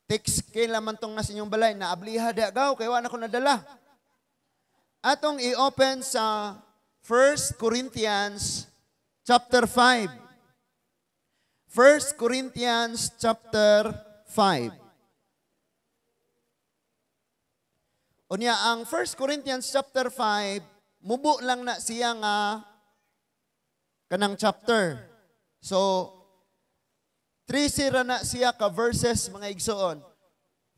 Text kailan man tong nas inyong balay, naabliha di agaw, kaya wala ko nadala. Atong i-open sa 1 Corinthians chapter 5. 1 Corinthians chapter 5. Unya, ang 1 Corinthians chapter 5, mubo lang na siya nga kanang chapter. So, 3 na siya ka verses mga igsoon.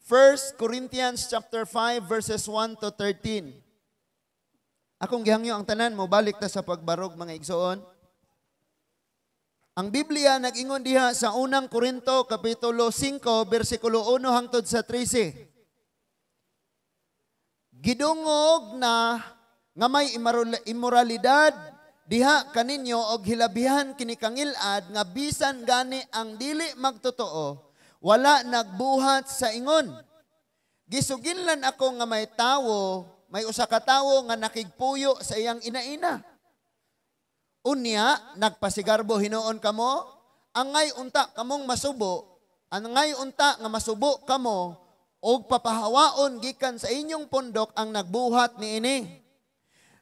1 Corinthians chapter 5 verses 1 to 13. Akong gihangyo ang tanan mo, balik ta sa pagbarog mga igsoon. Ang Biblia nag-ingon diha sa unang Korinto kapitulo 5 bersikulo 1 hangtod sa 13. Gidungog na nga may immoralidad diha kaninyo og hilabihan kini kangilad nga bisan gani ang dili magtotoo wala nagbuhat sa ingon. Gisuginlan ako nga may usa ka tawo nga nakigpuyo sa iyang inaina. Unya nagpasigarbo hinuon kamo, angay unta kamong masubo, angay unta nga masubo kamo og papahawaon gikan sa inyong pondok ang nagbuhat niini.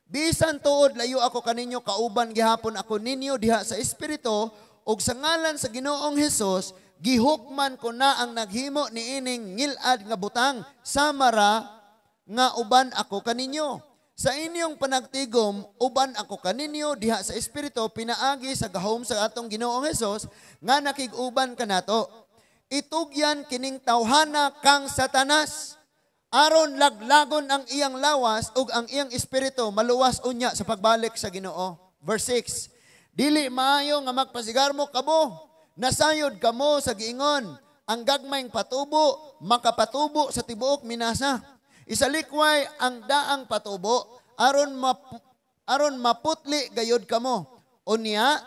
Bisan tuod layo ako kaninyo kauban gihapon ako ninyo diha sa espiritu ug sa ngalan sa Ginoong Hesus gihukman ko na ang naghimo niining ngilad nga butang samara nga uban ako kaninyo. Sa inyong panagtigom uban ako kaninyo diha sa espiritu pinaagi sa gahom sa atong Ginoong Hesus nga nakig-uban kanato. Itugyan kining tawhana kang Satanas aron laglagon ang iyang lawas ug ang iyang espiritu maluwas unya sa pagbalik sa Ginoo. Verse 6. Dili maayo nga magpasigarmo kamo, nasayod kamo sa giingon, ang gagmayng patubo makapatubo sa tibuok minasa. Isalikway ang daang patubo aron maputli gayod kamo. Unya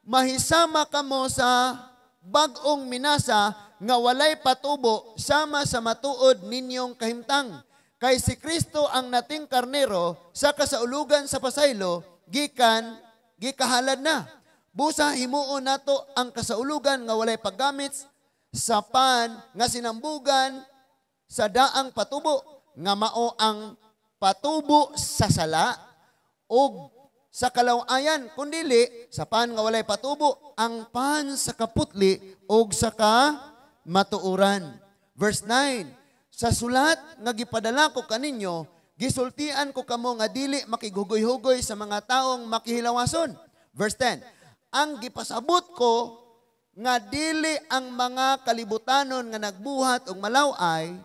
mahisama kamo sa bag-ong minasa nga walay patubo sama sa matuod ninyong kahimtang. Kay si Kristo ang nating karnero sa kasaulugan sa pasaylo, gikahalad na. Busa himuon nato ang kasaulugan nga walay paggamit sa pan nga sinambugan sa daang patubo, nga mao ang patubo sa sala o sa kalawayan, kundili sa pan nga walay patubo, ang pan sa kaputli o sa matuuran. Verse 9, sa sulat nga gipadala ko kaninyo, gisultian ko kamo nga dili makighugoy-hugoy sa mga taong makihilawason. Verse 10, ang gipasabot ko nga dili ang mga kalibutanon nga nagbuhat og malaway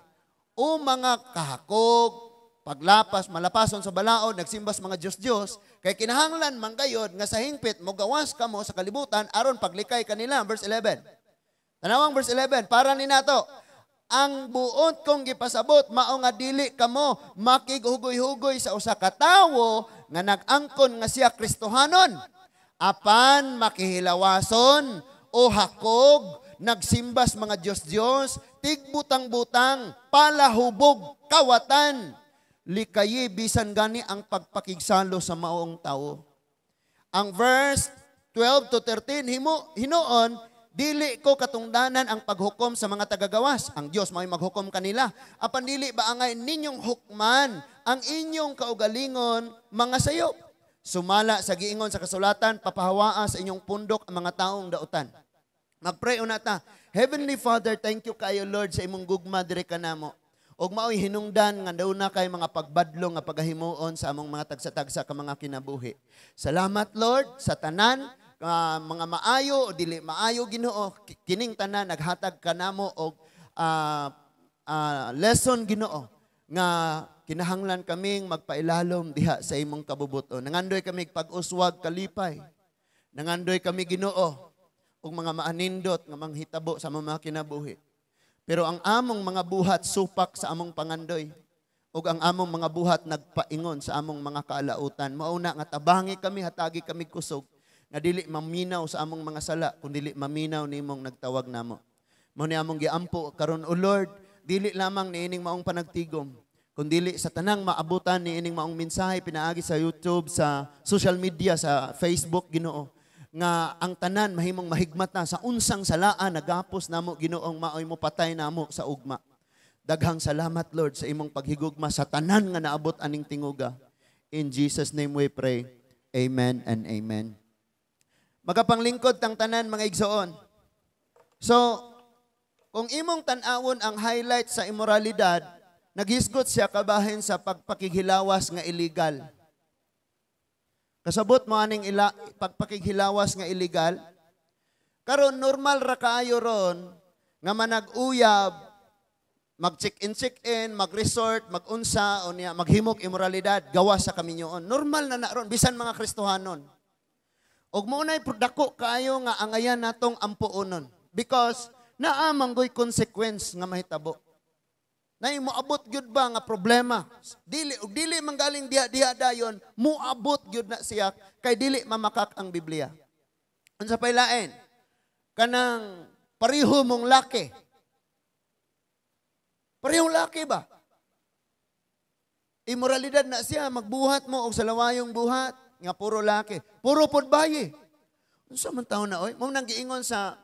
o mga kahakog, paglapas, malapason sa balaod, nagsimbas mga Diyos-Diyos, kay kinahanglan manggayod nga sa hingpit mo gawas kamo sa kalibutan aron paglikay kanila. Verse 11. Tanawang verse 11, para ni nato, ang buot kong gipasabot mao nga dili kamo makighugoy-hugoy sa usa ka tawo nga nag-angkon nga siya Kristohanon, apan makihilawason o hakog, nagsimbas mga Diyos-Diyos, tigbutang-butang, palahubog, kawatan, likayi bisan gani ang pagpakigsalo sa maong tao. Ang verse 12 to 13, hinuon, dili ko katungdanan ang paghukom sa mga tagagawas. Ang Diyos may maghukom kanila. Apan dili ba angay ninyong hukman ang inyong kaugalingon mga sayop? Sumala sa giingon sa kasulatan, papahawaa sa inyong pundok ang mga taong dautan. Mag-pray unata. Heavenly Father, thank you kayo Lord sa imong gugma dire kanamo. Og maoy hinungdan nga daw na kay mga pagbadlo nga pagahimuon sa among mga tagsa-tagsa ka mga kinabuhi. Salamat Lord sa tanan mga maayo o dili maayo Ginoo, kining tanan naghatag kanamo og lesson Ginoo nga kinahanglan kaming magpailalom diha sa imong kabubuton. Nangandoy kami pag-uswag kalipay. Nangandoy kami Ginoo og mga maanindot nga manghitabo sa mga kinabuhi. Pero ang among mga buhat supak sa among pangandoy ug ang among mga buhat nagpaingon sa among mga kaalautan. Mauna nga tabangi kami, hatagi kami kusog nga dili maminaw sa among mga sala kun dili maminaw nimong nagtawag namo. Mao ni among giampo karon o Lord, dili lamang niining maong panagtigom kundi sa tanang maabutan niining maong mensahe pinaagi sa YouTube, sa social media, sa Facebook Ginoo. nga ang tanan mahimong mahigmata sa unsang salaan nagapos namo Ginoong maoy mo patay namo sa ugma. Daghang salamat Lord sa imong paghigugma sa tanan nga naabot aning tinguga. In Jesus name we pray. Amen and amen. Magapanglingkod tang tanan mga igsoon. So, kung imong tan-awon ang highlight sa immoralidad, naghisgot siya kabahin sa pagpakighilawas nga illegal. Kasabot mo aning pagpakighilawas nga illegal. Karon normal ra kaayo ron nga manag-uyab, mag-check-in, mag-resort, mag-unsa o niya maghimok immoralidad gawas sa kaminyoon. Normal na ron bisan mga Kristohanon. Og mo nay dako kaayo nga angayan natong ampuonon because naa manggoy consequence nga mahitabo. Nay moabot gyud ba nga problema? Dili manggaling diha dayon, moabot gyud na siya kay dili mamakak ang Biblia. Unsa pay lain? Kanang pareho mong laki. Parehong laki ba? Immoralidad na siya, magbuhat mo og salawayong buhat nga puro laki. Puro pod bayi. Unsa man taon na oy? Mao nang giingon sa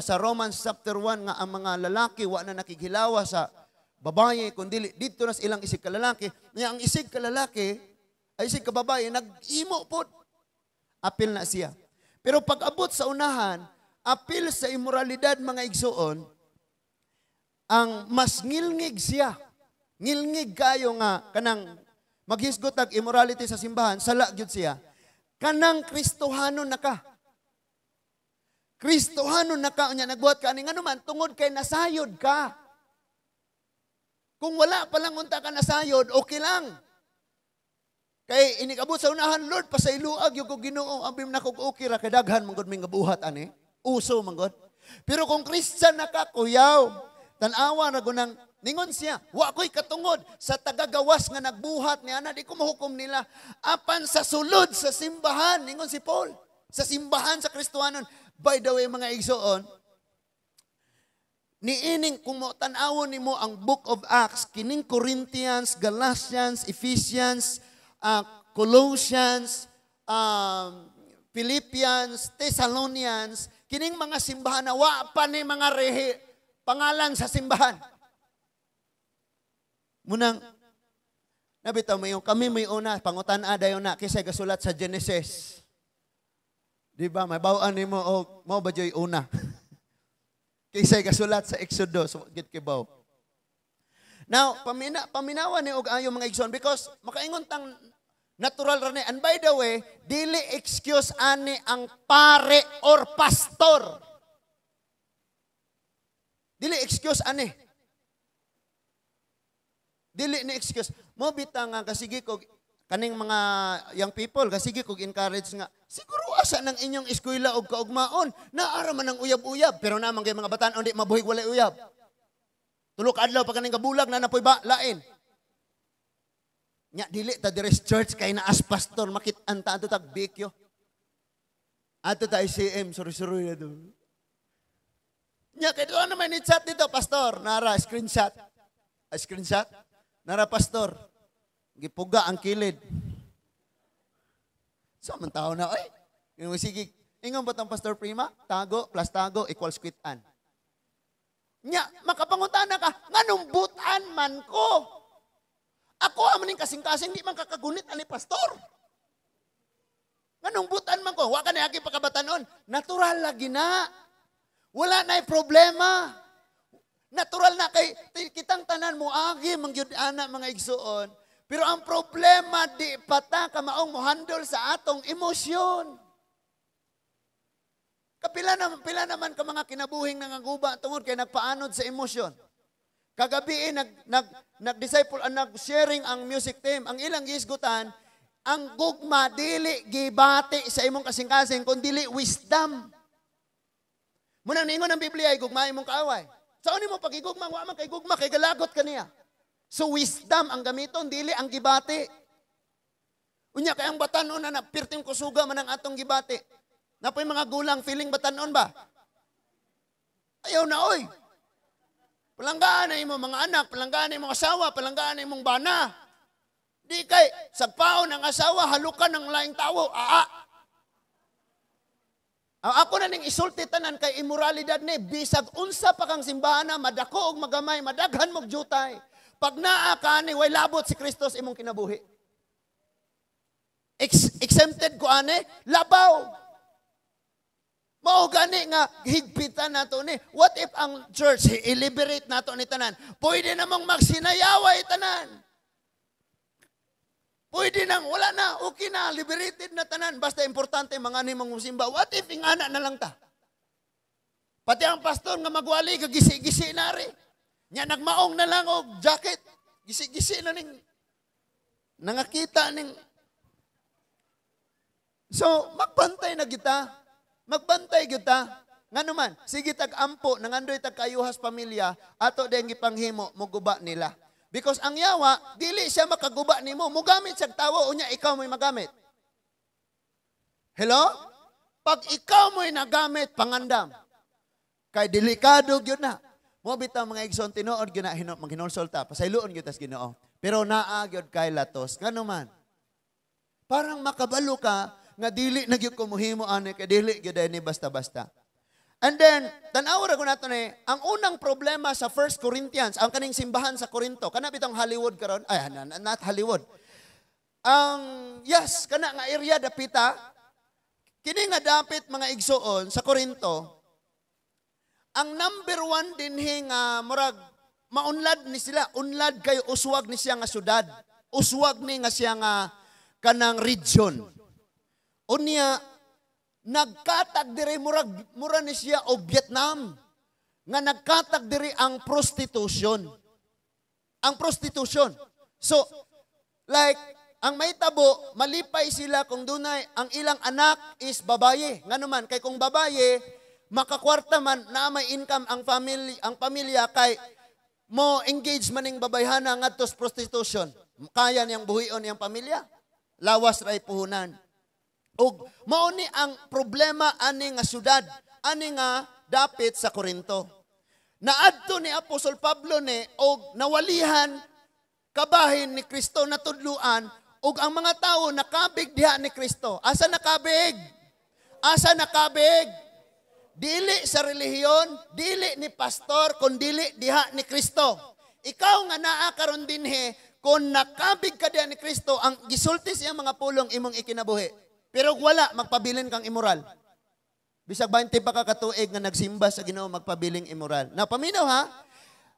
sa Romans chapter 1 nga ang mga lalaki wa na nakighilawa sa babaye kundi dito na ilang isig ka lalaki. Nya ang isig ka lalaki ay isig ka babaye nag-imo pod. Apil na siya. Pero pag abot sa unahan, apil sa immoralidad mga igsoon, ang mas ngilngig siya. Ngilngig kayo nga kanang maghisgot og immorality sa simbahan, sala gyud siya. Kanang Kristohanon na ka. Kristohanon na ka, nagbuhat ka, ano man, tungod kay nasayod ka. Kung wala palang unta ka nasayod, okay lang. Kay inikabot sa unahan, Lord, pasayluag yung kong Ginoo, abim na kong okay ra, kay daghan manggod may ngabuhat, ani. Uso manggod. Pero kung Christian na ka, kuyaw, tanawa na gunang, ningon siya, wa ko'y katungod sa tagagawas nga nagbuhat ni ana, di ko mahukom nila. Apan sa sulod sa simbahan, ningon si Paul, sa simbahan sa Kristohanon. By the way, mga igsoon, niining kung mo tanawon nimo ang Book of Acts, kining Corinthians, Galatians, Ephesians, Colossians, Philippians, Thessalonians, kining mga simbahan na wa pa ni mga pangalan sa simbahan. Munang, nabitaw mo yung kami may una, pangutan dayon na, kisay gasulat sa Genesis. Di ba? May bawaan ni mo, mo ba dyo'y una? Kisay kasulat sa Exodus, git kibaw. Now, paminawan ni og ayo mga igsoon because makaingon tang natural ra ni. And by the way, dili excuse ani ang pare or pastor. Dili excuse ani. Dili ni excuse. Mo bitang nga kasigi ko kaning mga young people, kasigi kog encourage nga, siguro asa ng inyong eskwela og kaugmaon, naara man ang uyab-uyab, pero namang kay mga batan-on di mabuhig walay uyab. Tulok adlaw pa kaning kabulag na napoy ba lain. Nya dili ta dire church kay naas pastor makit-an ta ato tag bikyo. Ato ta ICM suri-suri na do. Nya kay do naman ni chat dito pastor, nara screenshot. Screenshot. Nara pastor. Gipuga ang kilid. Sa man tao na, yung sige, ingon ba tang Pastor Prima? Tago plus tago equals quit-an. Nya, makapangutana ka, nganong butan man ko? Ako amaning kasing-kasing, di man kakagunit ani pastor. Nganong butan man ko? Wa ka na aki pagkabatanon. Natural lagi na. Wala na'y problema. Natural na kay kitang tanan mo agi mangyud ana mga igsuon. Pero ang problema, di pata ka maong mo-handle sa atong emosyon. Pila naman ka mga kinabuhing nangaguba tungod kay nagpaanod sa emosyon. Kagabi nag-disciple, nag-sharing ang music team. Ang ilang gisgutan, ang gugma dili gibati sa imong kasing-kasing, kundi wisdom. Munang ningon ng Biblia ay gugma imong kaaway. Saan mo pagigugma, wa man kay gugma, kay galagot ka niya. So wisdom ang gamiton, dili ang gibati. Unya kay ang batanon na pirting kusuga man ang atong gibati. Napoy mga gulang feeling batanon ba? Ayaw na oy. Palanggaan na imong mga anak, palanggaan na imong asawa, palanggaan na imong bana. Di kay sagpaon ang asawa halukan ng laing tawo. Ang ako na ning isulti tanan kay immoralidad ni bisag unsa pa kang simbahan na madako og magamay, madaghan mog jutay. Pag naa ka ni way labot si Kristo sa imong kinabuhi. Exempted ko ani, labaw. Mao gani nga higpitan nato ni. What if ang church i-liberate nato ni tanan? Pwede namang magsinayaway tanan. Pwede nang wala na, okay na, liberated na tanan. Basta importante mga nimong musimba. What if ingana na lang ta? Pati ang pastor nga magwali, gisi-gisi na rin. Nya nagmaong na lang og jacket. Gisi-gisi na ning nangakita ning. So, magbantay na kita. Magbantay kita. Nga naman, sige tag-ampo, nangandoy tag-kayuhas pamilya, ato din gipanghimo, muguba nila. Because ang yawa, dili siya makaguba nimo. Mugamit siya tawo, unya ikaw mo'y magamit. Hello? Pag ikaw mo'y nagamit, pangandam. Kay delikado yun na. Mo bitaw mga igsoon, tinuod yun na, maghinulsolta, pasayloon yun tas ginoo. Pero naagyod kay latos. Nga naman, parang makabalo ka, nga dili nagyud ko muhimo ani kay dili gyud ni basta-basta. And then tan-aw ra ko nato ni ang unang problema sa 1 Corinthians, ang kaning simbahan sa Corinto, kana bitong Hollywood karon, ay not Hollywood. Ang yes, kana nga area dapita kini nga dapit mga igsoon sa Corinto. Ang number 1 dinhi nga murag maunlad ni sila, unlad kay uswag ni siya nga syudad. Uswag ni nga siya nga kanang region. Unya, nagkatag diri mura ni siya o Vietnam. Nga nagkatag diri ang prostitution. Ang prostitution. So, like, ang may tabo, malipay sila kung dunay, ang ilang anak is babaye. Nga naman, kay kung babaye, makakwarta man na may income ang pamilya kay mo engage maning babayhana ngadto sa prostitution. Kaya niyang buhion niyang pamilya. Lawas ray puhunan. Og mao ni ang problema ani nga syudad, ani nga dapit sa Corinto. Naadto ni Apostol Pablo ni og nawalihan kabahin ni Kristo natudluan og ang mga tawo nakabig diha ni Kristo. Asa nakabig? Asa nakabig? Dili sa relihiyon, dili ni pastor, kun dili diha ni Kristo. Ikaw nga naa karon dinhi, kung nakabig ka diha ni Kristo, ang gisulti siya mga pulong imong ikinabuhi. Pero wala, magpabilin kang immoral. Bisag 20 pa ka katuig nga nagsimba sa Ginoo magpabiling immoral. Na paminaw ha?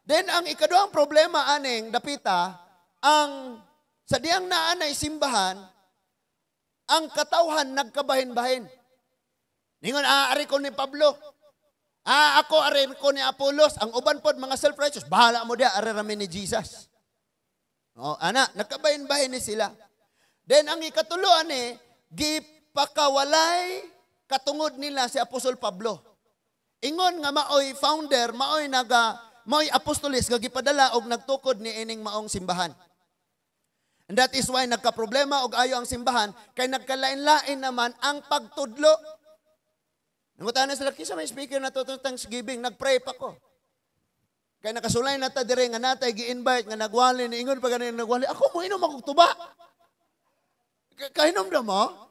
Then ang ikaduhang problema aning dapita, ang sa diyang naanay simbahan, ang katawhan nagkabahin-bahin. Ningon, ari ko ni Pablo. Ako ari ko ni Apolos. Ang uban pod mga self-righteous, bahala mo dia, ari rami ni Jesus. Nagkabahin-bahin ni sila. Then ang ikatuloan gipakawalay katungod nila si Apostol Pablo. Ingon nga maoy founder, maoy apostolis nga gipadala og nagtukod ni ining maong simbahan. And that is why nagka-problema og ayo ang simbahan kay nagkalain-lain naman ang pagtudlo. Nangutan na sila, kisa may speaker na to Thanksgiving, nagpray pa ko. Kay nakasulay na ta dire nga natay gi-invite nga nagwali ni ingon pa ganin nagwali. Ako mo inom akong tuba. Kahinom do mo?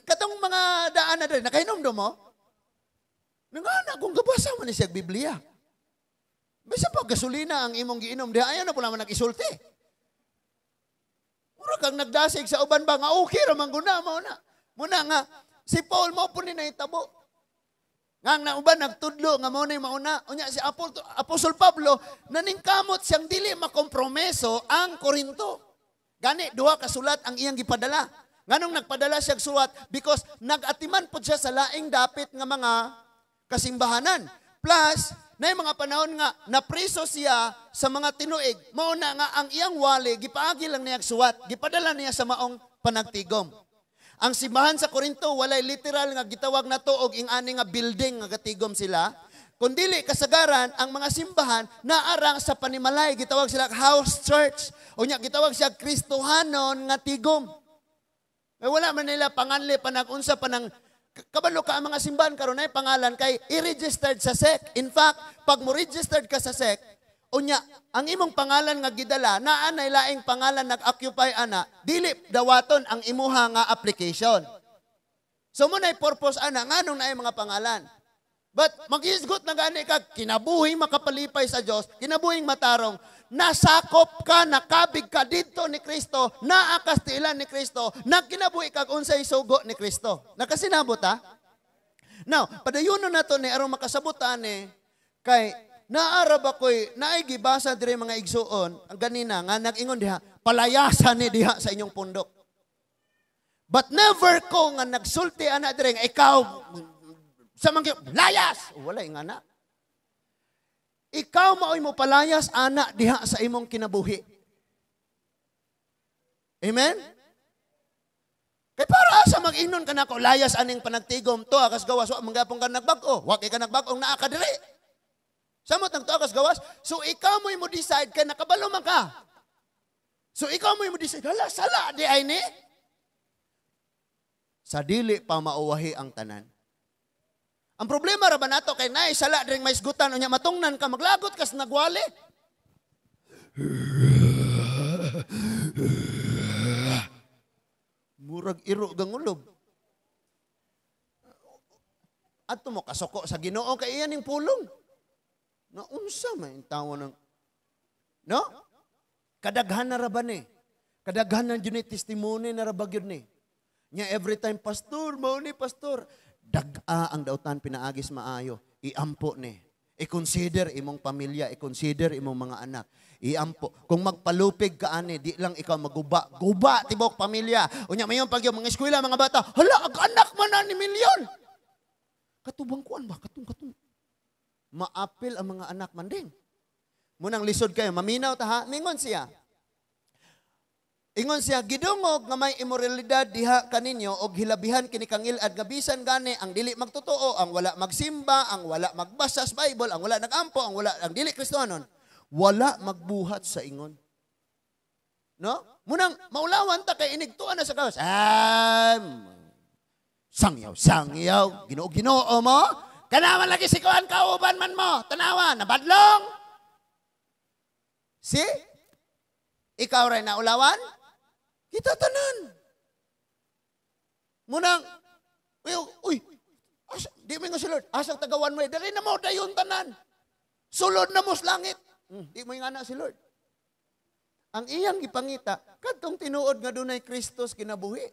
Katong mga daan na rin, nakahinom do mo? Nangana, kung gabasa mo ni siya Biblia. Bisa pa gasolina ang imong giinom, di ayaw na po naman nag-isulti. Mura kang nagdasig sa uban ba, nga okay ramang guna mo na. Muna nga, si Paul mo po ni naitabo. Nga na uban nagtudlo, nga mo na yung mauna. Unya, si Apostol Pablo, naningkamot siyang dili makompromeso ang Korinto. Gani, duha kasulat ang iyang gipadala. Nganong nagpadala siya sulat? Because nag-atiman po siya sa laing dapit nga mga kasimbahanan. Plus, na yung mga panahon nga, napriso siya sa mga tinuig. Mauna nga, ang iyang wali, gipaagi lang niya suwat. Gipadala niya sa maong panagtigom. Ang simbahan sa Corinto, walay literal nga gitawag na to og ing-ani nga building nga gatigom sila. Kundili kasagaran ang mga simbahan naarang sa panimalay, gitawag sila house church. O nya gitawag siya Kristohanon nga tigom. May wala man nila panganli panag-unsa panang kabalo ka ang mga simbahan karon ay pangalan kay i-registered sa SEC. In fact, pag mo registered ka sa SEC, unya ang imong pangalan nga gidala naa nay laing pangalan nag-occupy ana, dili dawaton ang imuha nga application. So mo na purpose ana nganong naay mga pangalan. But mag-isgot na gani ka, kinabuhing makapalipay sa Diyos, kinabuhing matarong, nasakop ka, nakabig ka dito ni Kristo, naakastilan ni Kristo, na kinabuhi ka unsay sugo ni Kristo. Nakasinabot ha? Now, padayuno na to ni arong makasabutan kay naarab ako'y naigibasa dire mga igsuon, ang ganina nga nag-ingon diha, palayasan ni diha sa inyong pundok. But never ko nga nagsulti ana dire nga ikaw sa mga layas. Wala nga na. Ikaw maoy mo palayas ana diha sa imong kinabuhi. Amen? Kay para sa mag-inon ka na ko, layas aning panagtigom to, akas gawas, wa manggapong ka nagbag-o, wa kay ka nagbag-ong naa ka diri. Samot ang to, akas gawas, so ikaw mo decide, kay nakabalo man ka. So ikaw mo decide, hala, sala, di ay ni? Sa dili pa mauwahi ang tanan. Ang problema ra ba nato kay naay sala dring may isgutan unya matungnan ka maglagot kas nagwali. Murag iro gangulob. Adto mo kasoko sa Ginoo kay iyan ning pulong. Naunsa man tawo ng no? Kadaghan na ra ba ni? Kadaghan na jud ni testimony na ra ba gyud ni? Nya every time pastor, mao ni pastor. Dag-a ang dautan pinaagis maayo, iampo ni. I-consider imong pamilya, i-consider imong mga anak. Iampo. Kung magpalupig ka ani, di lang ikaw maguba. Guba tibok pamilya. Unya mayon pag yung mga eskwela, mga bata, hala, ag-anak man na ni milyon. Katubang kuan ba? Katong. Maapil ang mga anak man din. Munang lisod kayo, maminaw ta ha? Ningon siya. Ingon siya, gidungog nga may immoralidad diha kaninyo og hilabihan kini kangilad nga bisan gani ang dili magtotoo, ang wala magsimba, ang wala magbasa sa Bible, ang wala nagampo, ang dili Kristohanon, wala magbuhat sa ingon. No? Munang maulawan ta kay inigtuan na sa kawas. Sangyaw, Ginoo mo. Kanaman lagi sikuan kauban man mo. Tanawa, nabadlong. See? Ikaw rin na ulawan? Kita tanan. Munang, uy, di mo nga si Lord, asang tagawan mo, dali na mo, dayon tanan. Sulod na mo sa langit. Di mo nga na si Lord. Ang iyang ipangita, kadtong tinuod nga dunay Kristos kinabuhi.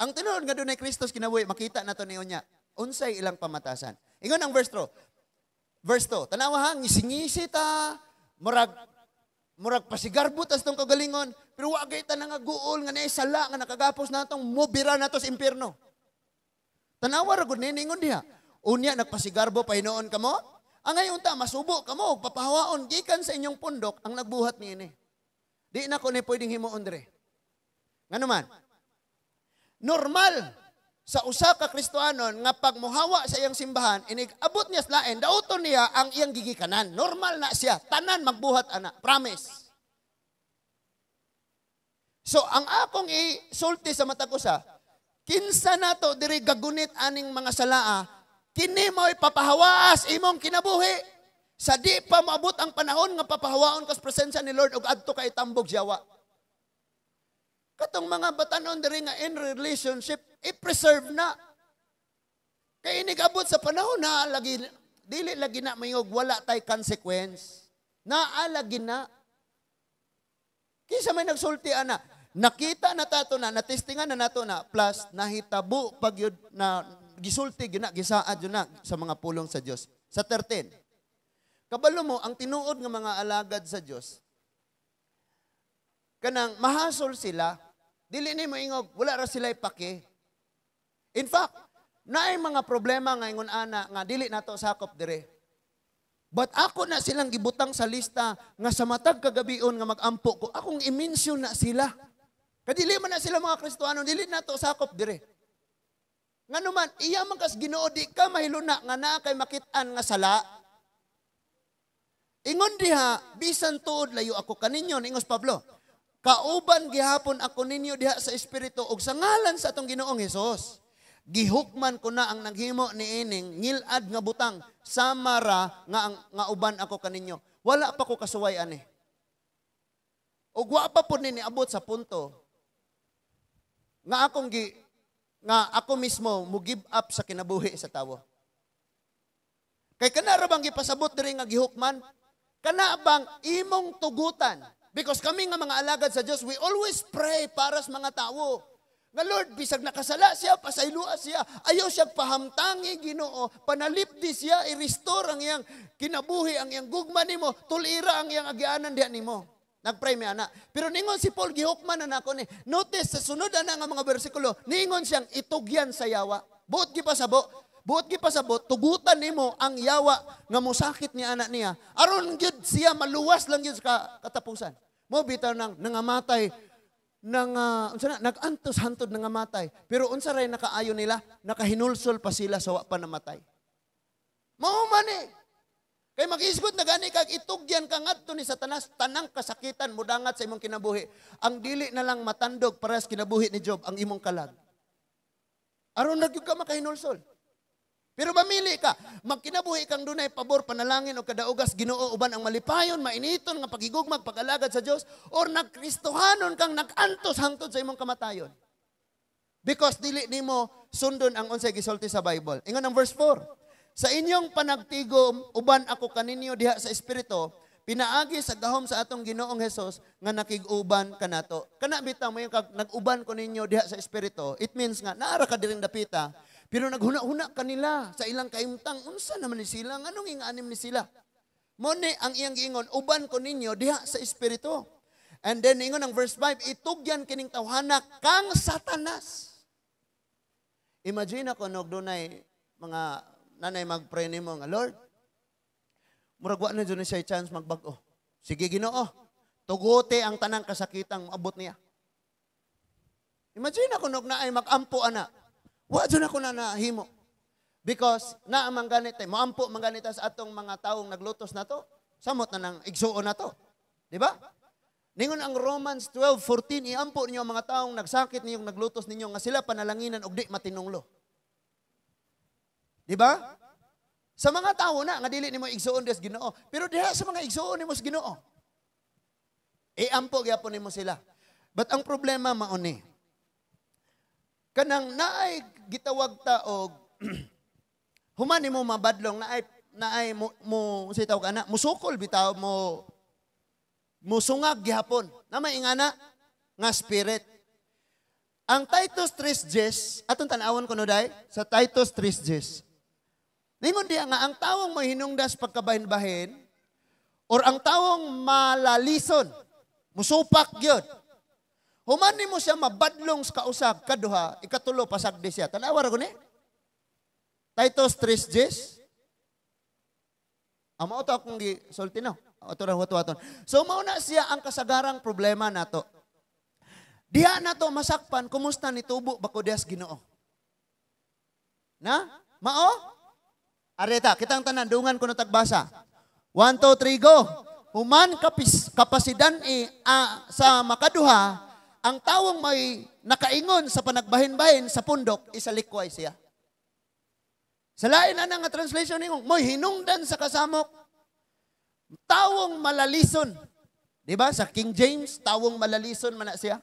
Ang tinuod nga dunay Kristos kinabuhi, makita na to niyo niya. Unsay ilang pamatasan. Ingon ang verse 2. Verse 2, tanawa ha, ngisi-ngisi ta, murag pasigarbot as tong kagalingon, pero wagay ta nga guol nga naisala nga nakagapos natong mubira nato sa impyerno. Tanawa ra gud ningon diha. Unya nagpasigarbo pa hinoon kamo? Ang ngayon ta masubo kamo papahawaon gikan sa inyong pundok ang nagbuhat niini. Di na ko ni pwedeng himuon dire. Ngano man? Normal sa usa ka Kristohanon nga pag mohawa sa iyang simbahan inig-abot niya sa lain dauton niya ang iyang gigikanan. Normal na siya, tanan magbuhat ana, promise. So ang akong isulti sa matag usa, kinsa nato diri gagunit aning mga salaa, kini mo'y papahawaas imong kinabuhi. Sa di pa maabot ang panahon nga papahawaon kas presensya ni Lord ug adto ka itambog Yawa. Katong mga batanon diri nga in relationship, i-preserve na. Kaya inigabot sa panahon na lagi, dili lagi na mayog, wala tay consequence. Naalagi na. Kisa may nagsulti ana, nakita na tato na, natestingan na nato na, plus nahitabo pag yun na gisulti, gisaad yun na sa mga pulong sa Diyos. Sa 13, kabalo mo, ang tinuod ng mga alagad sa Diyos, kanang mahasol sila, dili ni mo ingog, wala ra sila ipake. In fact, naay mga problema nga ingon ana nga dili nato sakop dire. But ako na silang gibutang sa lista nga sa matag kagabion nga magampo ko, akong i-mention na sila. Kadili man na sila mga Kristohano, dili nato sakop dire. Ngano man, iya man kas Ginoo di ka mahiluna nga naa kay makit-an nga sala. Ingon diha, bisan tuod layo ako kaninyo, ingos Pablo. Kauban gihapon ako ninyo diha sa espiritu ug sa ngalan sa atong Ginoong Hesus. Gihukman ko na ang naghimo ni ining ngilad nga butang samara nga uban ako kaninyo. Wala pa ko kasuway ani. Ug wa pa pud ni abot sa punto nga akong nga ako mismo mo give up sa kinabuhi sa tawo. Kay kana ra bang gipasabot diri nga gihukman? Kana bang imong tugutan? Because kami nga mga alagad sa Dios, we always pray para sa mga tawo. Nga Lord, bisag nakasala siya, pasaylua siya, ayaw siya pahamtangi, Ginoo, panalipdi siya, i-restore ang iyang kinabuhi, ang iyang gugma nimo, tulira ang iyang agianan diha nimo. Nagpray mi ana. Pero ningon si Paul gihukman na nako ni. Notice sa sunod na nga mga bersikulo, ningon siyang itugyan sa yawa. Buot gipasabot, tugutan nimo ang yawa nga mosakit ni anak niya. Aron gyud siya maluwas lang gyud sa katapusan. Mo bitaw nang nangamatay nag-antos hantod nangamatay. Pero unsa ray nakaayo nila? Nakahinulsol pa sila sa wa pa namatay. Mao man eh. Kay mag-isgot na gani kag itugyan ka ngadto ni Satanas, tanang kasakitan mudangat sa imong kinabuhi. Ang dili na lang matandog para sa kinabuhi ni Job ang imong kalag. Aron na gyud ka makahinulsol. Pero mamili ka, magkinabuhi kang dunay pabor, panalangin o kadaugas, Ginoo uban ang malipayon, mainiton nga pagigugmag, pag-alagad sa Dios, or nagkristohanon kang nag-antos hangtod sa imong kamatayon. Because dili nimo sundon ang unsay gisulti sa Bible. Ingon ang verse 4. Sa inyong panagtigom, uban ako kaninyo diha sa Espiritu, pinaagi sa gahom sa atong Ginoong Hesus nga nakig-uban kanato. Kana bitaw mo yung nag-uban ko ninyo diha sa Espiritu, it means nga naara ka diring dapita, pero naghuna-huna kanila sa ilang kaimtang, unsa naman ni sila, anong inganim ni sila? Mone ang iyang giingon, uban ko ninyo diha sa Espiritu. And then ingon ang verse 5, itugyan kining tawhana kang Satanas. Imagine ako nog dunay mga nanay mag-pray nimo nga, Lord, murag wa na dyan siya chance magbag-o. Sige Ginoo, tuguti ang tanang kasakitang abot niya. Imagine ako nog naay mag-ampo ana. Wa dyan ako na nahimo. Because naamang ganit, maampo man ganita sa atong mga taong naglutos na to. Samot na ng igsuon na to. Di ba? Ningon ang Romans 12:14, iampo ninyo ang mga taong nagsakit ninyong naglutos ninyo nga sila panalanginan og di matinunglo. Di ba? Sa mga tao na, nga dili nimo igsuon des Ginoo. Pero diha sa mga igsuon nimo sa Ginoo. Iampo gyapon nimo sila. But ang problema mauni. Kanang naay gitawag ta og human nimo mabadlong naay mo sitaw kana, musukol bitaw mo musungag gihapon. Na may ingana nga spirit. Ang Titus 3:10, atong tan-awon kuno day sa Titus 3:10. Ningon diya nga, ang tawong mahinungdas pagkabahin-bahin, or ang tawong malalison, musupak yun. Human mo siya mabadlong sa kausap, kaduha, ikatulo, pasagdi siya. Tanawar ko ni? Titus 3:10. Amo ito akong gisulti no. Ito lang wato-waton. So, mauna siya ang kasagarang problema nato. Diha na to masakpan, kumusta ni tubo bako diyas Ginoo? Na? Mao? Areta, kitang tanan, dungan ko na tagbasa. 1, 2, 3, go. Human kapasidan sa makaduha, ang tawong may nakaingon sa panagbahin-bahin sa pundok, isalikway siya. Sa lain na nga translation ningon, mo'y hinungdan sa kasamok, tawong malalison. Diba? Sa King James, tawong malalison man na siya.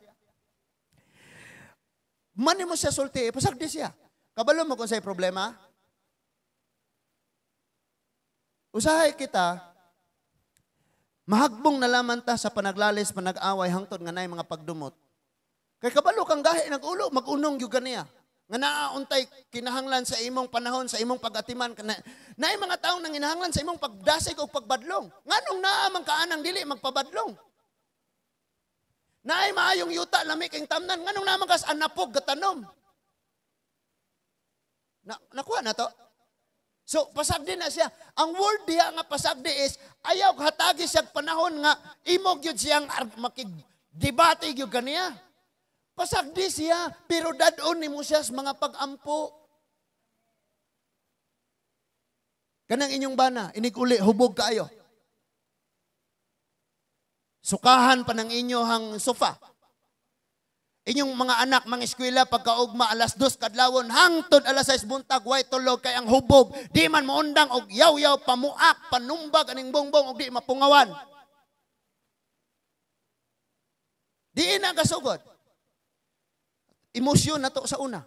Mani mo siya sulti, pasagdi siya. Kabalo mo kung sa'y problema? Usahay kita, mahagbong nalaman ta sa panaglalis, panag-away, hangtod nga na mga pagdumot. Kay kabalo kang gahi, nag-ulo, mag-unong yung ganiya. Nga naauntay kinahanglan sa imong panahon, sa imong pag-atiman. Na mga taong nang kinahanglan sa imong pagdasig o pagbadlong. Nganong naamang kaanang dili, magpabadlong. Naay maayong yuta, lami king tamnan. Nganong naamang kas anapog, gatanom. Nakuha na to? So, pasagdi na siya. Ang word diya nga pasagdi is, ayaw hatagi siya panahon nga, imog yun siyang makig-debate yun kaniya. Pasagdi siya, pero dadon ni mo siya sa mga pag-ampo. Kanang inyong bana, iniguli, hubog kaayo. Sukahan pa ng inyong sofa. Inyong mga anak, mga eskwela, pagkaugma, alas 2 kadlawon, hangtod alas 6 buntag, way tulog, kay ang hubog, di man maundang, og yaw-yaw, pamuak, panumbag, aning bongbong, og di mapungawan. Di na kasugod. Emosyon na to sa una.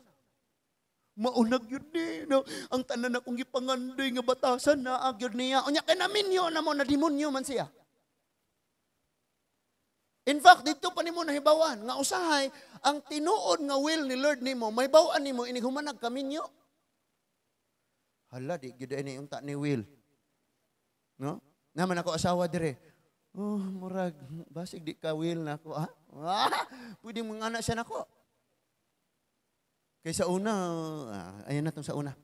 Maunag yun ni, no? Ang tanan akong gipangandoy nga batasan na agyod niya. Unya kay naminyo na mo na demonyo man siya. In fact, dito pa nimo nahibawan nga usahay ang tinuod nga will ni Lord nimo, mahibawan nimo inig humanag kaminyo. Hala, di gid ini unta ni will. No? Naman ako asawa dire. Oh, murag basig di ka will nako. Pwede mga anak siya nako. Kaysa una, ayan na itong sa una.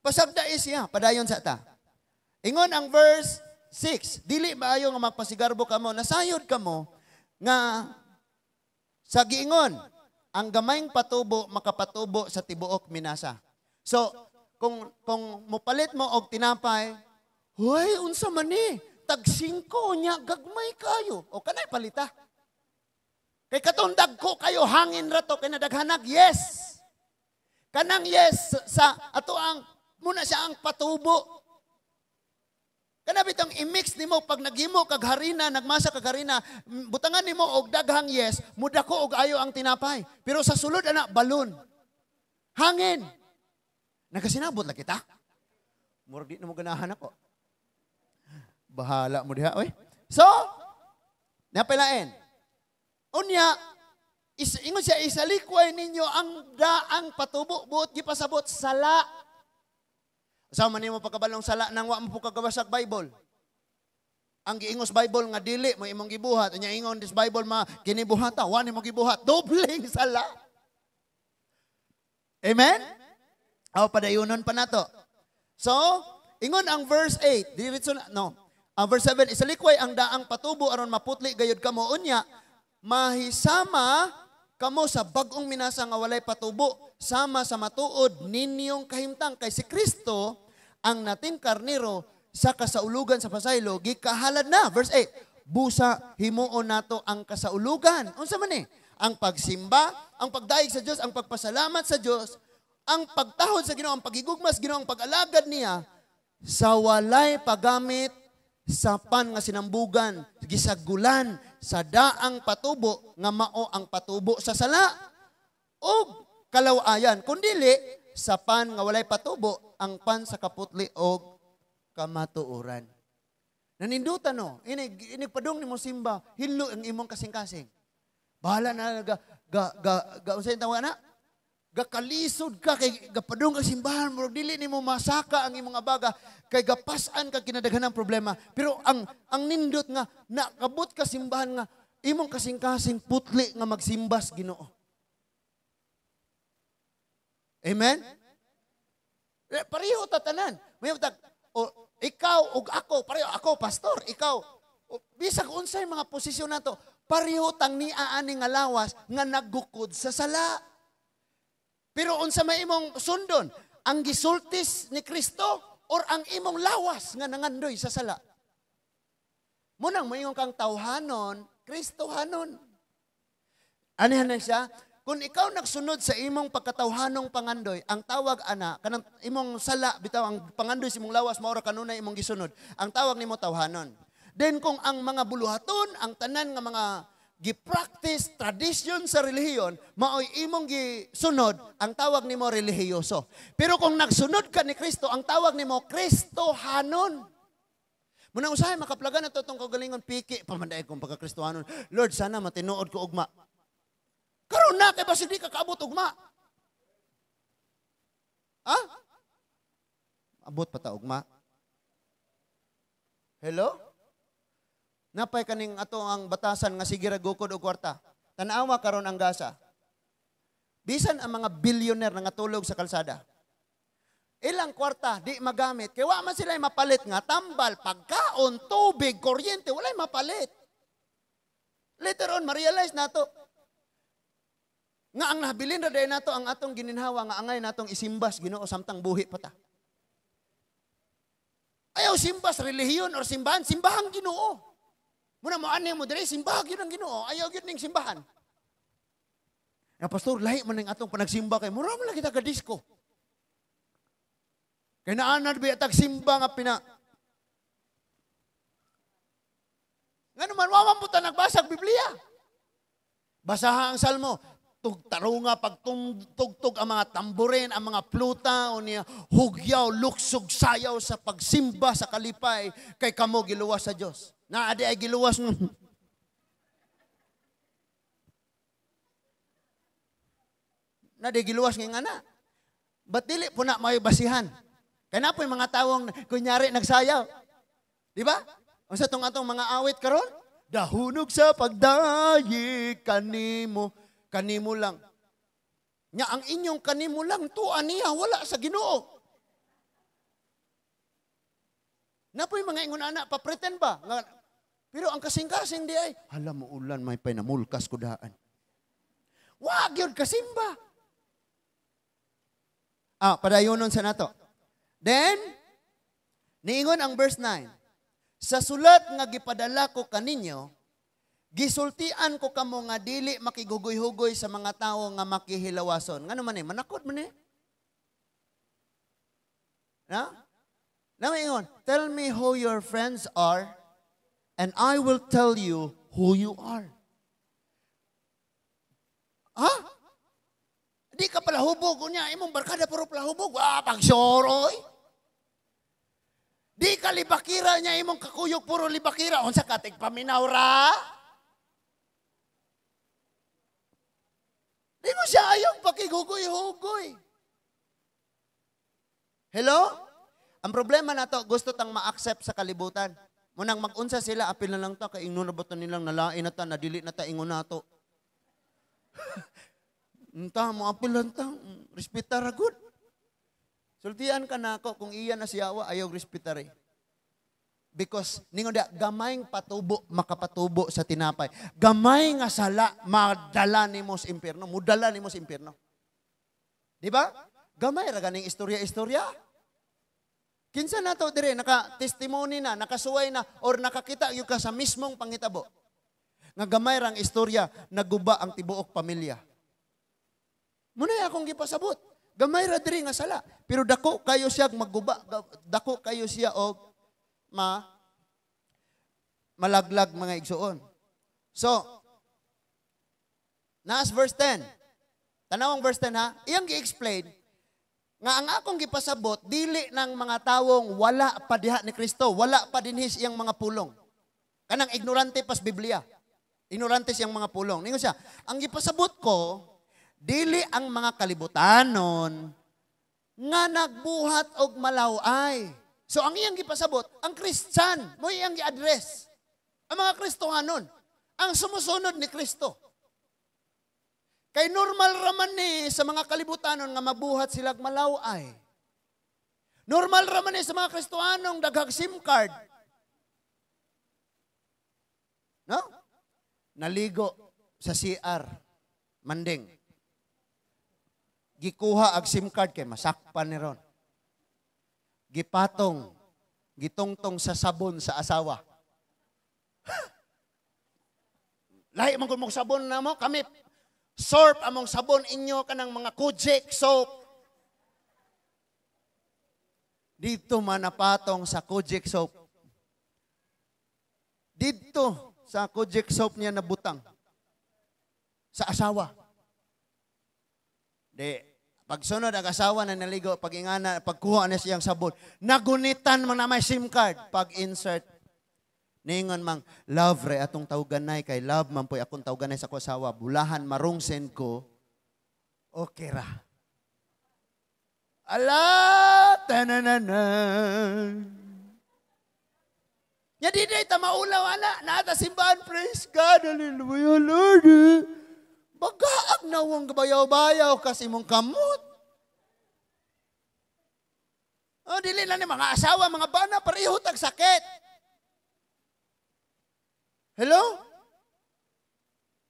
Pasabda siya, padayon sa ta. Ingon ang verse 6, dili maayo nga magpasigarbo kamo, nasayod kamo, nga sa giingon, ang gamayng patubo, makapatubo sa tibuok minasa. So, kung mupalit mo og tinapay, hoy, unsa man ni, tag 5 nya, gagmay kayo. O kanay palita. Kay katundag ko kayo, hangin rato, kay nadaghanag, yes. Kanang yes, sa ato ang, muna siya ang patubo. Kanabi itong i-mix nimo pag naghimo kag harina, nagmasa kag harina, butangan nimo og daghang yes, mudako og ayo ang tinapay. Pero sa sulod ana balon. Hangin. Nagasinabot la kita. Murag di na mo ganahan ako. Bahala mo diha, oy. So, napelain. Unya, ingon siya isalikway ninyo ang daang patubo buot gipasabot sala. Sa man nimo pagkabalong sala nang wa mo pagkabasag Bible. Ang giingos Bible nga dili mo imong gibuhat, nya ingon this Bible ma kinibuhata, wa nimo gibuhat, dobling sala. Amen? Aw padayunon pa nato. So, ingon ang verse 8, diretso na, no. Ang verse 7, isalikway ang daang patubo aron maputli gayud kamo unya, mahisama kamo sa bag-ong minasa nga walay patubo, sama sa matuod ninyong kahimtang. Kay si Kristo, ang nating karnero sa kasaulugan sa pasaylo, gikahalad na. Verse 8, busa himuon nato ang kasaulugan. Unsa man ni? Ang pagsimba, ang pagdaig sa Dios, ang pagpasalamat sa Dios, ang pagtahod sa Ginoo, ang pagigugmas Ginoo, ang pag-alagad niya sa walay paggamit sa pan nga sinambugan, gisagulan sa daang patubo nga mao ang patubo sa sala o kalawayan. Kundili sa pan nga walay patubo, ang pan sa kaputli o kamatuoran. Nanindutan no, inig padung nimo simba, hinlo ang imong kasing-kasing. Bahala na unsay tawag na? Gakalisod ka kay gapadung ka simbahan mo dili nimo masaka ang imong abaga kay gapasan ka kinadaghanang problema. Pero ang nindot nga nakabot ka simbahan nga imong kasing-kasing putli nga magsimbas Ginoo. Amen? Pareho tatanan. May ikaw ug ako, pareho ako pastor, ikaw bisag unsay mga posisyon nato, pareho tang niaa ani nga lawas nga naggukod sa sala. Pero unsa may imong sundon, ang gisultis ni Kristo or ang imong lawas nga nangandoy sa sala? Munang mayong kang tawhanon, Kristohanon. Anihan na siya, kung ikaw nagsunod sa imong pagkatawhanong pangandoy, ang tawag ana, kanang imong sala, bitaw ang pangandoy sa imong lawas, maura kanunay imong gisunod, ang tawag nimo tawhanon. Then kung ang mga buluhaton, ang tanan nga mga gi-practice tradition sa relihiyon, maoy imong gisunod, ang tawag nimo relihiyoso. Pero kung nagsunod ka ni Kristo, ang tawag nimo Kristohanon. Muna usahay makaplagan na itong kagalingon piki, pamanday kong pagka-Kristohanon. Lord, sana matinuod ko ugma. Karon na, kay basig di ka kaabot ugma. Ha? Abot pa ta ugma. Hello? Napay kaning ato ang batasan nga sige ra gukod og kwarta. Tanawa karon ang gasa. Bisan ang mga billionaire nga tulog sa kalsada. Ilang kwarta di magamit kay wa man sila mapalit nga tambal, pagkaon, tubig, kuryente, walay mapalit. Later on ma-realize nato nga ang nabilin ra dayon nato ang atong gininhawa nga angay natong isimbas Ginoo samtang buhi pa ta. Ayaw simbas relihiyon or simbahan, simbahan Ginoo. Muna mo ani mo dire simbahan gyud ang Ginoo, ayaw gyud ning simbahan. Ya pastor, lahi man ning atong panagsimba kay mura man lang kita ka disco. Kay naanad bi atag simba nga pina. Ngano man wa man puta nagbasag Biblia. Basaha ang Salmo. tugtarunga, pagtugtog ang mga tamborin, ang mga pluta, o niya hugyaw, luksog, sayaw sa pagsimba sa kalipay, kay kamo giluwas sa Diyos. Na adi ay giluwas mo. Na di giluwas ng ana. Ba't dili po na may basihan? Kaya na po yung mga tawong kunyari nagsayaw. Di ba? Ang sa atong mga awit karon, dahunog sa pagdayi kanimo, kanimo lang. Nya ang inyong kanimo lang tuan niya wala sa Ginoo. Na po yung mga ingon ana pa-pretend ba? Pero ang kasing-kasing di ay, hala mo ulan may pinamulkas ko daan. Wag yun kasimba. Padayonon sa nato. Then, niingon ang verse 9. Sa sulat nga gipadala ko kaninyo, gisultian ko kamo nga dili makigugoy-hugoy sa mga tao nga makihilawason. Ngano man manakot man Na? Ingon, tell me who your friends are, and I will tell you who you are. Di ka pala hubog niya, imong barkada puro pala hubog. Pagsoroy. Di ka libakira niya, imong kakuyok puro libakira. Unsa ka, tigpaminawra? Di mo siya ayong pakigugoy-hugoy. Hello? Ang problema na to, gusto tang ma-accept sa kalibutan. Munang mag-unsa sila, apil na lang ta, kay ingon na ba nilang nalain na ta, nadili na ta, ingon na to. Entah mo apil lang ta, respetar agud. Sultian ka na ako, kung iya na siyawa, ayaw respetare. Because, ningon da, gamayng patubo, makapatubo sa tinapay. Gamay nga sala, madala ni mo sa impyerno. Mudala ni mo sa impyerno. Di ba? Gamay ra ganing istorya-istorya. Kinsa na to dire, naka-testimony na, nakasuway na, or nakakita yung ka sa mismong pangitabo. Nga gamay rang istorya, naguba ang tibuok pamilya. Munay akong gipasabot. Gamay ra diri nga sala. Pero dako kayo siya magguba, dako kayo siya og malaglag mga igsuon. So, naas verse 10. Tanawang verse 10 ha. Iyang gi-explain nga ang akong gipasabot dili ng mga tawong wala pa diha ni Kristo, wala pa dinhis iyang mga pulong. Kanang ignorante pas Biblia. Ignorante siyang mga pulong. Ningon siya, ang gipasabot ko dili ang mga kalibutanon nga nagbuhat og malaway. So ang iyang gipasabot, ang Christian, mo iyang gi-address. Ang mga Kristohanon, ang sumusunod ni Kristo. Kay normal raman ni sa mga kalibutanon nga mabuhat sila og malaway. Normal raman ni sa mga Kristohanong daghag SIM card. No? Naligo sa CR, manding. Gikuha ag SIM card kay masakpan ni ron. Gipatong, gitungtong sa sabon sa asawa. Lahi man kung sabon na mo, kami, sorb among sabon inyo kanang mga Kojek soap. Dito man napatong sa Kojek soap. Dito sa Kojek soap niya nabutang. Sa asawa. Pagsunod ang asawa na naligo, pag-ingana, pagkuha na siyang sabon, nagunitan man na may SIM card, pag-insert, ningon mang, love re atong tawganay, kay love man po'y akong tawganay sa ko asawa, bulahan marong send ko, okay ra. Ala, tanananan. Nya di day ta maulaw ana, naata simbahan, praise God, hallelujah, Lord. Bagaag na wong gabayaw-bayaw kasi mong kamot. O, dili na ni mga asawa, mga bana, pareho tag sakit. Hello?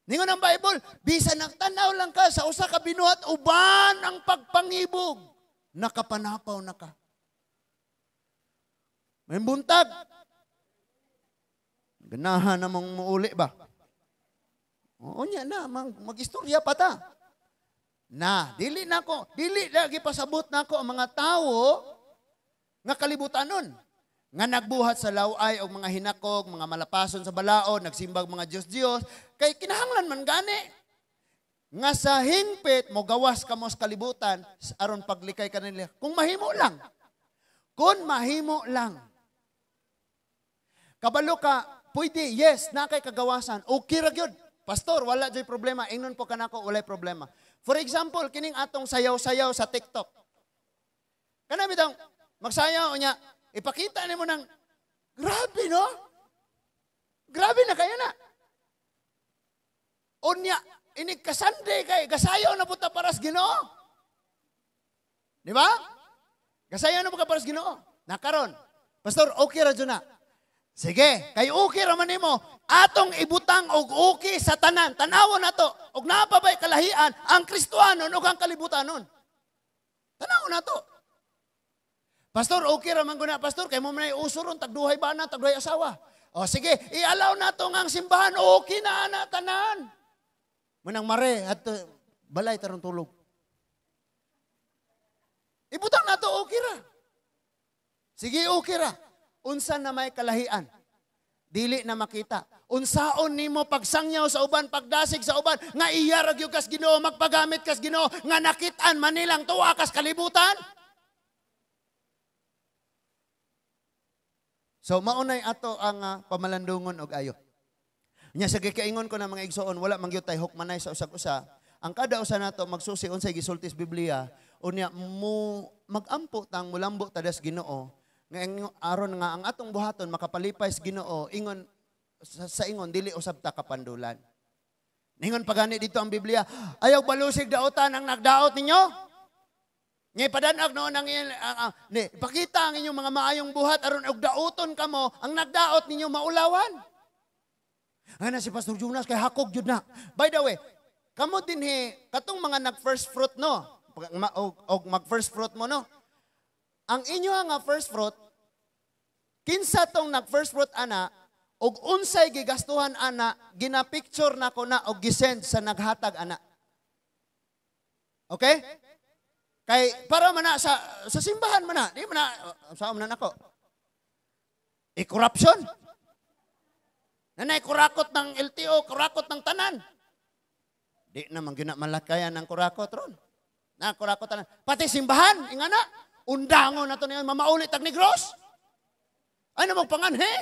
Ningon ang Bible, bisan nagtanaw lang ka sa usa ka binuhat, uban ang pagpangibog. Nakapanapaw na ka. May buntag. Ganahan namang muuli ba? Oo niya na, mag-istorya pa ta. Dili lagi pasabot na ako ang mga tao nga kalibutanon. Nga nagbuhat sa laway o mga hinakog, mga malapason sa balaod, nagsimbag mga Diyos-Diyos, kay kinahanglan man gani. nga sa hingpit mo gawas ka mo sa kalibutan aron paglikay ka nila. Kung mahimo lang. Kung mahimo lang. Kabalo ka, pwede, yes, na kay kagawasan. Okay ra gyud. Pastor, wala jay problema. Ingnon po kanako, walay problema. For example, kining atong sayaw-sayaw sa TikTok. Kana bitang magsayaw niya, ipakita nimo ng grabe no? Grabe na kayo na. Unya, inig kasande kay gasayaw na puta paras Ginoo. Di ba? Gasayaw na puta paras Ginoo. Nakaron. Pastor, okay ra jud na. Sige, kay okay ra man nimo. Atong ibutang og okay sa tanan. Tanawon nato. Og napabay kalahian ang Kristohanon ug ang kalibutanon. Tanawon nato. Pastor, okay ra man guna, pastor, kay mo man usuron tagduhay ba na, tagduhay asawa. O sige, i-allow nato nga ang simbahan, okay na ana tanan. Munang mare at balay tarong tulog. Ibutang nato okay ra. Sige, okay ra. Unsa na may kalahian? Dili na makita. Unsaon nimo pagsangyaw sa uban, pagdasig sa uban, nga iya ra gyud kas Ginoo, magpagamit kas Ginoo, nga nakit-an manilang tuwa kas kalibutan? So maunay ato ang pamalandungon og ayo. Nya sa gikaingon ko na mga igsoon, wala man gyud tay hukmanay sa usag-usa. Ang kada usa nato magsusi unsay gisultis Biblia, unya mo magampo tang mulambo tadas Ginoo, nga aron nga ang atong buhaton makapalipay sa Ginoo, ingon sa ingon dili usab ta kapandulan. Ningon pagani dito ang Biblia, ayaw balusig daotan ang nagdaot ninyo. Ngay padanag noon ang ipakita ang inyong mga maayong buhat aron og daoton kamo, ang nagdaot ninyo maulawan. Ana si Pastor Jonas kay hakog jud na. By the way, kamo dinhi katong mga nag-first fruit no, og mag-first fruit mo no. Ang inyo nga first fruit, kinsa tong nag-first fruit ana, og unsay gigastuhan ana, gina-picture nako na og gisend sa naghatag ana. Okay? Kay para man na sa simbahan man na, di man na sa man nako. Corruption. Nanay kurakot ng LTO, kurakot ng tanan. Di naman ginamalakayan ng kurakot ron. Na kurakot tanan. Pati simbahan, ingana, undangon na to niya, mamaulit ang negros. Ano magpangan, he?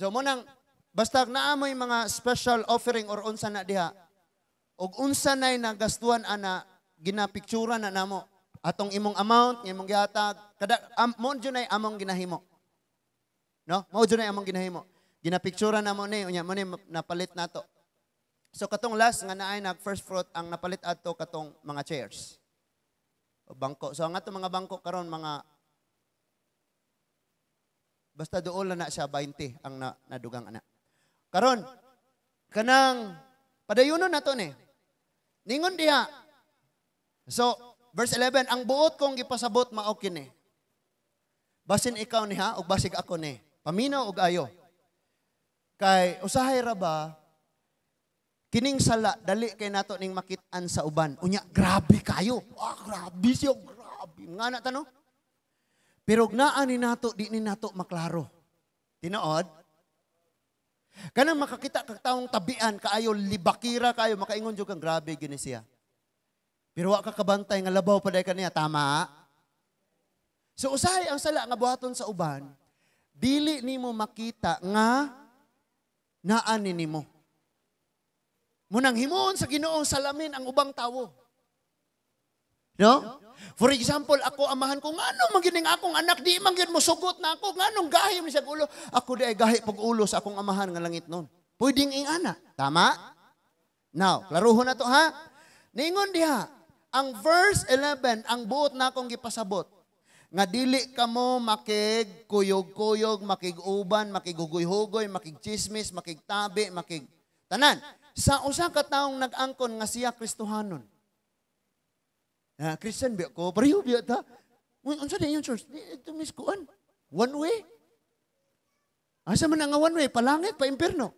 So munang, basta naamoy mga special offering or unsa na diha, og unsa na'y nagastuan ana, ginapicturan na namo. Atong imong amount, imong gihatag, kada, mo dyan ay among ginahimo. No? Mao dyan ay among ginahimo. Ginapicturan na mo ni, unya mo ni napalit nato. So katong last nga naay nag first fruit ang napalit ato katong mga chairs. O bangko. So ang atong mga bangko karon mga basta dool na siya 20 ang nadugang ana. Karon kanang padayunon nato ni. Ningon diha. So verse 11, ang buot kong gipasabot mao kini. Basin ikaw niha ug basig ako ni. Paminaw og ayo. Kay usahay ra ba kining sala dali kay nato ning makit-an sa uban. Unya grabe kayo. Grabe siyo, grabe. Ngana ta no? Pero gnaan ni nato di ni nato maklaro. Tinuod? Kanang makakita kag taong tabian kaayo libakira kayo makaingon jud kang grabe gini siya. Pero wa ka kabantay nga labaw paday kaniya, tama? So usahay ang sala nga buhaton sa uban, dili nimo makita nga naan nimo. Munang himuon sa Ginoo salamin ang ubang tawo. No? For example, ako amahan ko ngano magining akong anak di man gyud mo sugot na ako nganong gahi man siya ulo. Ako di ay gahi pag ulo sa akong amahan nga langit noon. Pwedeng ingana, tama? Now, klaruhon na to ha. Ningon diha, ang verse 11 ang buot na akong gipasabot. Nga dili kamo makigkuyog-kuyog, makiguban, makigugoy-hugoy, makigchismis, makigtabi, tanan. Sa usa ka taong nag-angkon nga siya Kristohanon. Christian biya ko, pareho biya ta. Unsa din yung church? Ito miskuan. One way. Asa man nga one way? Palangit, pa impierno.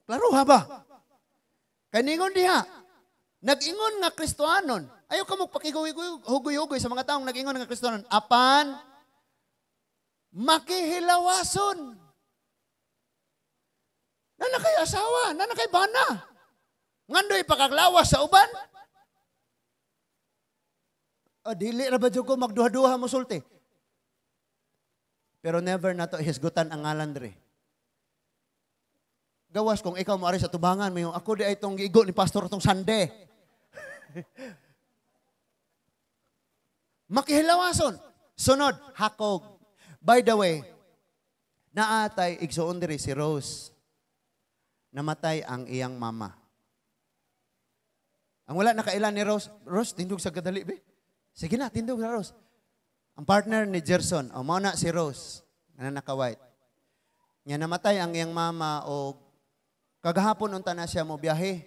Klaro ha ba? Kaningon diha. Nag-ingon nga Kristohanon. Ayaw ka magpakihugoy-hugoy sa mga taong nag-ingon nga Kristohanon. Apan, makihilawason. Na kay asawa, na kay bana. Ngandoy pagkaglawas sa uban. Dili ra ba jud ko magduha-duha mo sulti. Pero never na to hisgutan ang ngalan diri. Gawas kung ikaw maari sa tubangan mo yung ako di ay itong giigo ni pastor itong Sunday. Makihilawason. Sunod, hakog. By the way, naatay igsuon diri si Rose. Namatay ang iyang mama. Ang wala nakailan ni Rose, Rose, tindog sa kadali, be. Sige na, tindog sa Rose. Ang partner ni Gerson, o mao na si Rose, na naka-white. Nya namatay ang iyang mama o kagahapon unta na siya mo biyahe.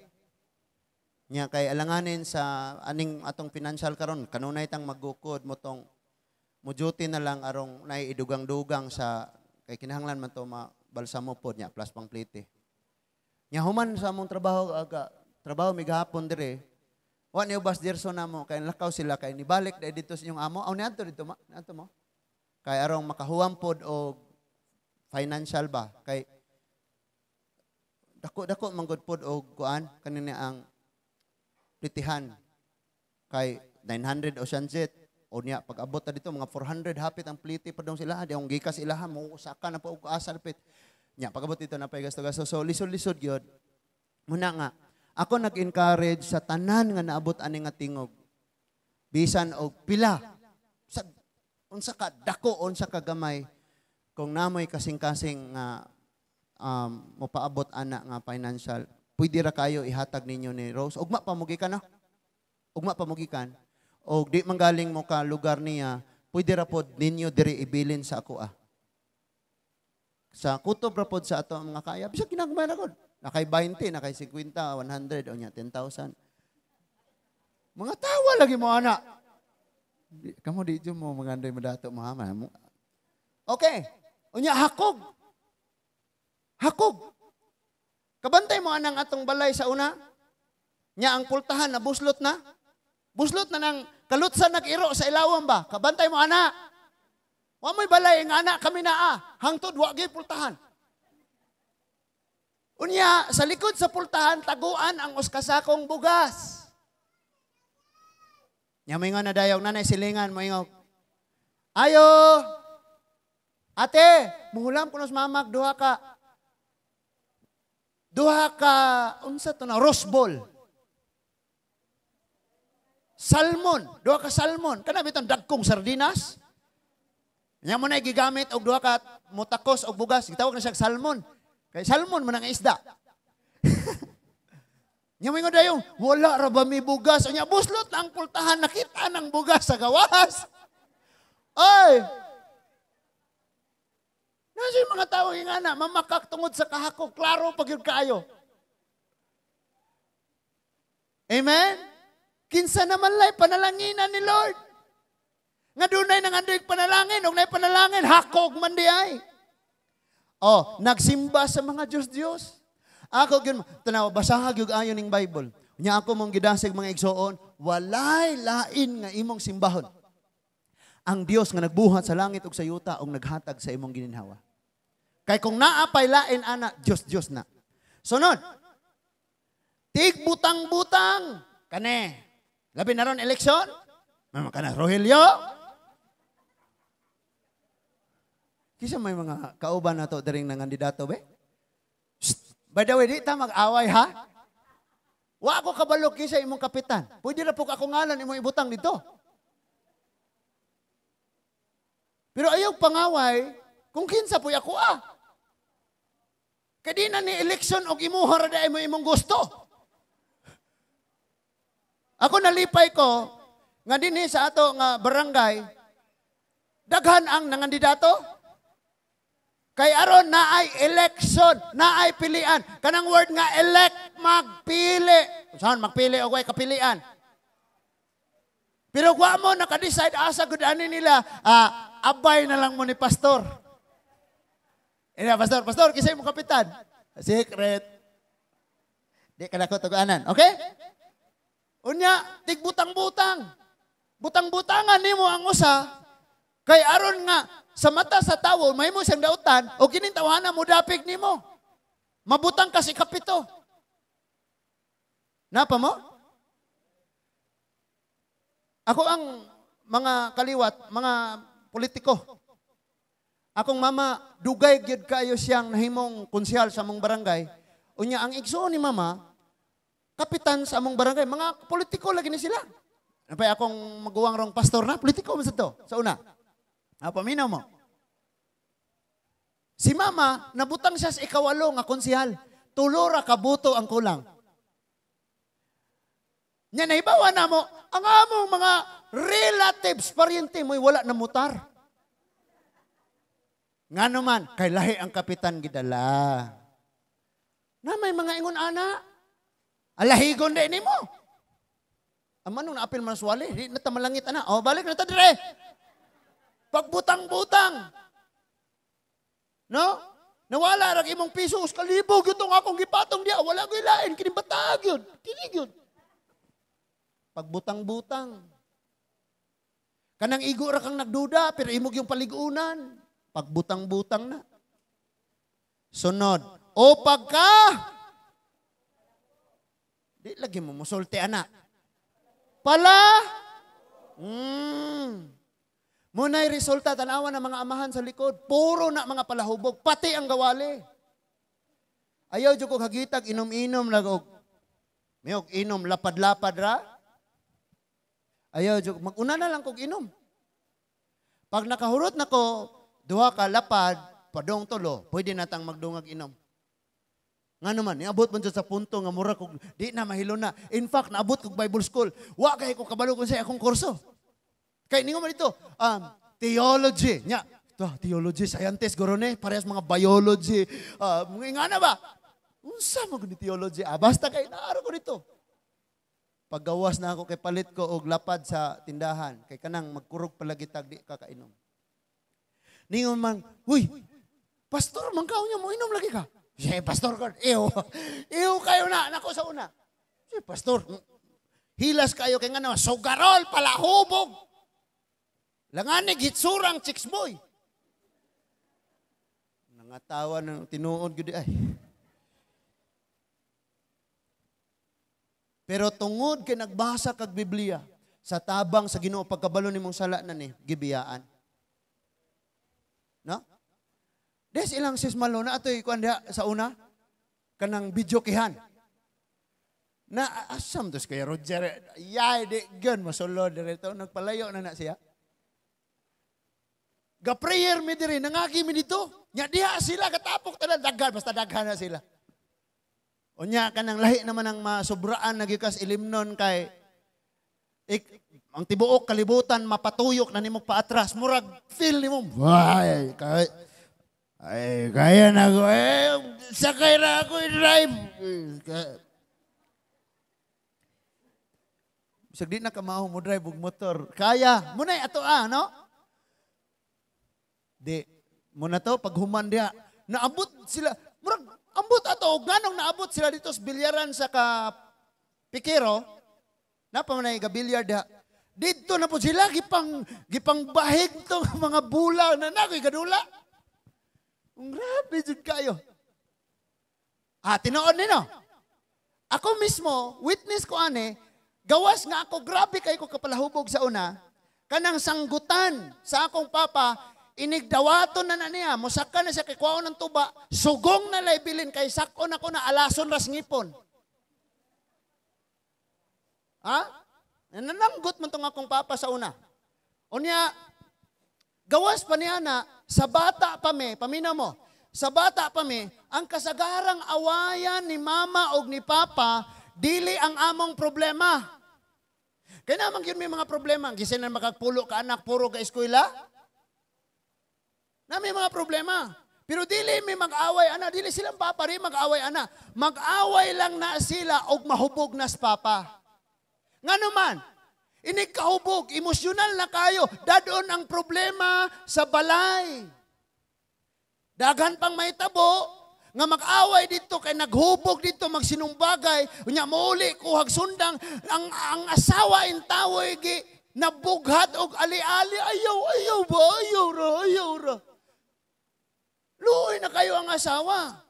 Nya kay alanganin sa aning atong financial karon kanunay tang magukod mo tong mo duty na lang arong naiidugang-dugang sa kay kinahanglan man to mabalsamo pod nya plus pang plite. Nya human sa among trabaho mi gahapon dire. Wa ni ubas dirso na mo kay lakaw sila kay nibalik dai dito sa inyong amo. Aw niadto dito adto mo. Kay arong makahuwam pod og financial ba kay dako manggod pod og kuan kanina ang plitihan kay 900 Ocean Jet o niya pag abot ta dito mga 400 hapit ang pliti pa daw sila di ang gikas ilaha mo usaka na pa og asar pit nya pag abot dito na pay gasto so lisod-lisod gyud muna nga ako nag-encourage sa tanan nga naabot ani nga tingog bisan og pila sa unsa ka dako unsa ka gamay kung namoy kasing-kasing nga mopaabot ana nga financial, pwede ra kayo ihatag ninyo ni Rose. Ugma pamugikan na. Ugma pamugikan. O di manggaling mo ka lugar niya, pwede ra pod ninyo diri ibilin sa ako Sa kutob ra pod sa ato mga kaya, bisag ginagmay ra gud. Nakay 20, nakay 50, 100 o nya 10,000. Mga tawa lagi mo ana. Kamu di jud mo mangandoy mo dato mo ha. Okay. Unya hakog. Hakog. Kabantay mo anang atong balay sa una. Nya ang pultahan na buslot na. Buslot na ng kalutsan nag-iro sa ilawom ba? Kabantay mo ana. Wa mo'y balay nga ana kami na hangtod wa gyud pultahan. Unya sa likod sa pultahan taguan ang uskasakong bugas. Nya may nga nadayog nanay silingan mo ingog. Ayo. Ate, muhulam kuno sa mamak duha ka unsa to na rosbol. Salmon, duha ka salmon. Kana biton dagkong sardinas. Nya mo na gigamit og duha ka mutakos og bugas, gitawag na siya salmon. Kay salmon man ang isda. Nya mo dayong wala ra ba mi bugas? Nya buslot na ang pultahan nakita ng bugas sa gawas. Ay, nasa yung mga tao nga na, mamakak tungod sa kahako, klaro pag yun kaayo. Amen? Kinsa naman lay panalanginan ni Lord. Nga dunay nang andoy panalangin, og nay panalangin, hakog man di ay. Nagsimba sa mga Diyos. Ako yun, tanaw, basahag yung ayon ng Bible. Nya ako mong gidasig mga igsoon, walay lain nga imong simbahon. Ang Dios nga nagbuhat sa langit ug sa yuta ug naghatag sa imong gininhawa. Kay kung naapay lain ana, Dios na. Sunod. Tig butang-butang kane. Labi na ron eleksyon? Mama kana Rogelio. Kisa may mga kauban na to daring nangandidato be? By the way, di ta mag-away ha? Wa ako kabalo kisa imong kapitan. Pwede ra po ako ngalan imong ibutang dito. Pero ayaw pangaway, kung kinsa po ako Kadi na ni eleksyon o imuha ra mo imong gusto. Ako nalipay ko, nga dinhi sa ato nga barangay, daghan ang nangandidato. Kay aron naay eleksyon, naay pilian. Kanang word nga elect, magpili. Saan magpili o kapilian? Pero wa mo naka-decide asa gud ani nila, abay na lang mo ni pastor. Pastor, kisay mo kapitan. Secret. Di ka na ko tuganan. Okay? Unya, tigbutang-butang. Butang-butangan ni mo ang usa. Kay aron nga, sa mata sa tawo, may mo siyang dautan, o kinintawanan mo dapig ni mo. Mabutang ka si kapito. Napa mo? Ako ang mga kaliwat, mga politiko. Akong mama, dugay gyud kayo siyang nahimong konsyal sa among barangay. Unya, ang igsoon ni mama, kapitan sa among barangay, mga politiko lagi ni sila. Napay akong maguwang rong pastor na, politiko man sa to, sa una. Paminaw mo. Si mama, nabutang siya sa ikawalo nga konsyal. Tulora kabuto ang kulang. Nya nahibawa na mo, ang among mga relatives, paryente mo'y wala na mutar. Nga naman, kay lahi ang kapitan gidala. Na may mga ingon ana, alahigon din mo. Aman nung naapil manaswali, di natamalangit ana. O, balik na ta dire. Pagbutang-butang. No? Nawala rag imong pisos, kalibog itong akong gipatong diya. Wala ko ilain, kinibatag yun. Kinig yun. Pagbutang-butang. Kanang igo ra kang nagduda, pero imog yung paligunan. Pagbutang-butang na. Sunod. O pagka, di lagi mo musulti anak. Pala, muna'y resulta, tanawa ng mga amahan sa likod. Puro na mga palahubog, pati ang gawali. Ayaw dyan kong hagitag, inom-inom, mayog inom, lapad-lapad ra. Ayaw dyan, mag-una na lang kong inom. Pag nakahurot na ko, duha ka lapad, padong tulo, pwede natang magdungag inom. Nga naman, niabot man dyan sa punto nga mura kong di na mahilo na. In fact, naabot kong Bible School. Wa kay ko kabalo kung sa akong kurso. Kaya ningo man ito, theology. Nya, ito, theology, scientist, gorone, parehas mga biology. Nga na ba? Unsa mo ni theology? Basta kay naaro ko dito. Paggawas na ako kay palit ko og lapad sa tindahan. Kay kanang magkurog palagi tag di kakainom. Ningon man, huy, pastor, mangkaw niya mo inom lagi ka. Siya, pastor ko, iyo kayo na, nako sa una. Siya, pastor, hilas kayo kay nga naman, sugarol, palahubog. Langanig, hitsurang, chicks boy. Nangatawa ng tinuod, gudi ay. Pero tungod kay nagbasa kag Biblia, sa tabang sa Ginoo pagkabalo nimong sala na ni, gibiyaan. No? Des ilang sismalo na ato'y kuan diha sa una, kanang video kihan. Na asam dos kay Roger, yay di gan masulod dito, nagpalayo na siya. Ga prayer mi diri nangagi mi dito. Nya diha sila katapok tanan daghan basta daghan na sila. Unya kanang lahi naman ang masubraan nagikas ilimnon kay ang tibuok kalibutan mapatuyok na nimo paatras murag feel nimo. Ay kaya na ko sakay na ako i-drive. Bisag di na kamaho mo drive og motor. Kaya mo na ato no? Di mo na to pag human diha naabot sila murag ambot ato ganong naabot sila dito sa bilyaran sa Pikero. Napa man ay ga-bilyard diha. Dito na po sila gipang bahig tong mga bula na nakoy gadula. Ang grabe jud kayo. Tinuod nino. Ako mismo witness ko ani gawas nga ako grabe kay ko kapalahubog sa una kanang sanggutan sa akong papa inigdawaton na niya, musaka na siya kay kuwaon ng tuba, sugong na laibilin kay sakon ako na alason ras ngipon. Nananggot man tong akong papa sa una. Unya, gawas pa niya na, sa bata pa mi, pamina mo, sa bata pa mi, ang kasagarang awayan ni mama o ni papa, dili ang among problema. Kaya naman yun may mga problema, gisin na makagpulo ka anak, puro ka eskwela, na may mga problema. Pero dili may mag-away, ana. Dili silang papa rin mag-away, ana. Mag-away lang na sila og mahubog na sa papa. Nga naman, inikahubog, emosyonal na kayo. Dadon ang problema sa balay. Daghan pang may tabo, nga mag-away dito, kay naghubog dito, magsinumbagay, unya mauli, kuhag sundang, ang asawa intawoy, nabughat og ali-ali, ayaw ra. Luoy na kayo ang asawa.